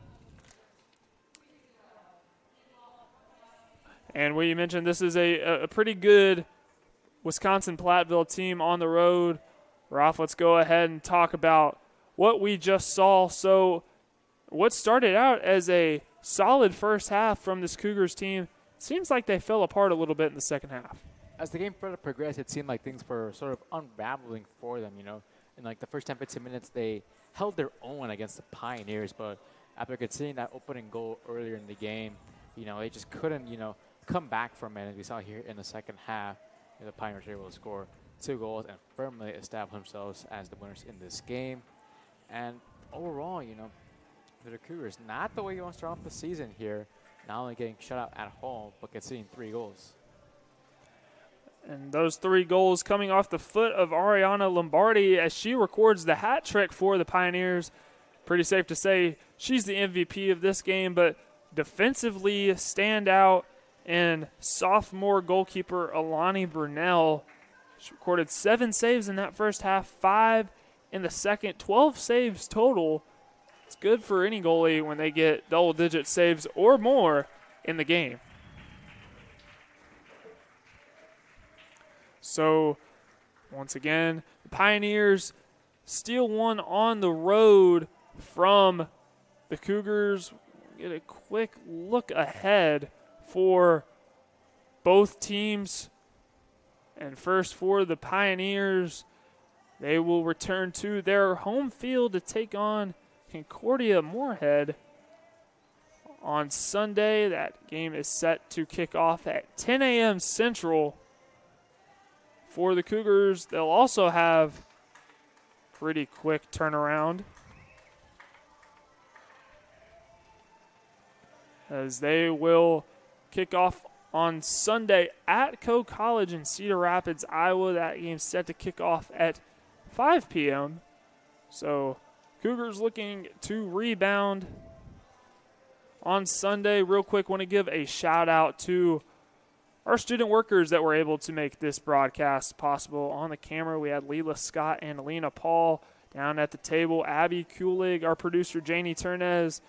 And we mentioned this is a pretty good Wisconsin-Platteville team on the road. Ralph, let's go ahead and talk about what we just saw. So what started out as a solid first half from this Cougars team seems like they fell apart a little bit in the second half. As the game further progressed, it seemed like things were sort of unraveling for them, you know. In like the first 10, 15 minutes, they held their own against the Pioneers, but after conceding that opening goal earlier in the game, you know, they just couldn't, you know, come back from it. As we saw here in the second half, the Pioneers were able to score 2 goals and firmly establish themselves as the winners in this game. And overall, you know, the Cougars, not the way you want to start off the season here, not only getting shut out at home, but conceding 3 goals. And those 3 goals coming off the foot of Ariana Lombardi as she records the hat trick for the Pioneers. Pretty safe to say she's the MVP of this game, but defensively stand out and sophomore goalkeeper Alani Burnell. She recorded 7 saves in that first half, 5 in the second, 12 saves total. It's good for any goalie when they get double-digit saves or more in the game. So, once again, the Pioneers steal one on the road from the Cougars. Get a quick look ahead for both teams. And first for the Pioneers, they will return to their home field to take on Concordia Moorhead on Sunday. That game is set to kick off at 10 a.m. Central. For the Cougars, they'll also have pretty quick turnaround as they will kick off on Sunday at Coe College in Cedar Rapids, Iowa. That game's set to kick off at 5 p.m. So Cougars looking to rebound on Sunday. Real quick, want to give a shout out to our student workers that were able to make this broadcast possible. On the camera, we had Leela Scott and Alina Paul. Down at the table, Abby Kulig, our producer Janie Turnez,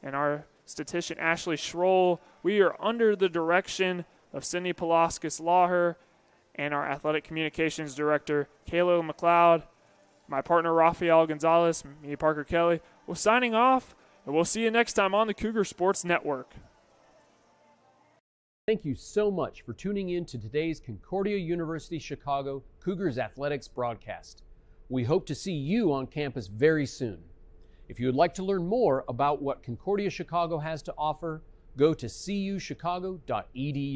and our statistician Ashley Schroll. We are under the direction of Cindy Palaskis-Laher and our athletic communications director, Kayla McLeod. My partner, Rafael Gonzalez, me, Parker Kelly. We're signing off, and we'll see you next time on the Cougar Sports Network. Thank you so much for tuning in to today's Concordia University Chicago Cougars Athletics broadcast. We hope to see you on campus very soon. If you would like to learn more about what Concordia Chicago has to offer, go to cuchicago.edu.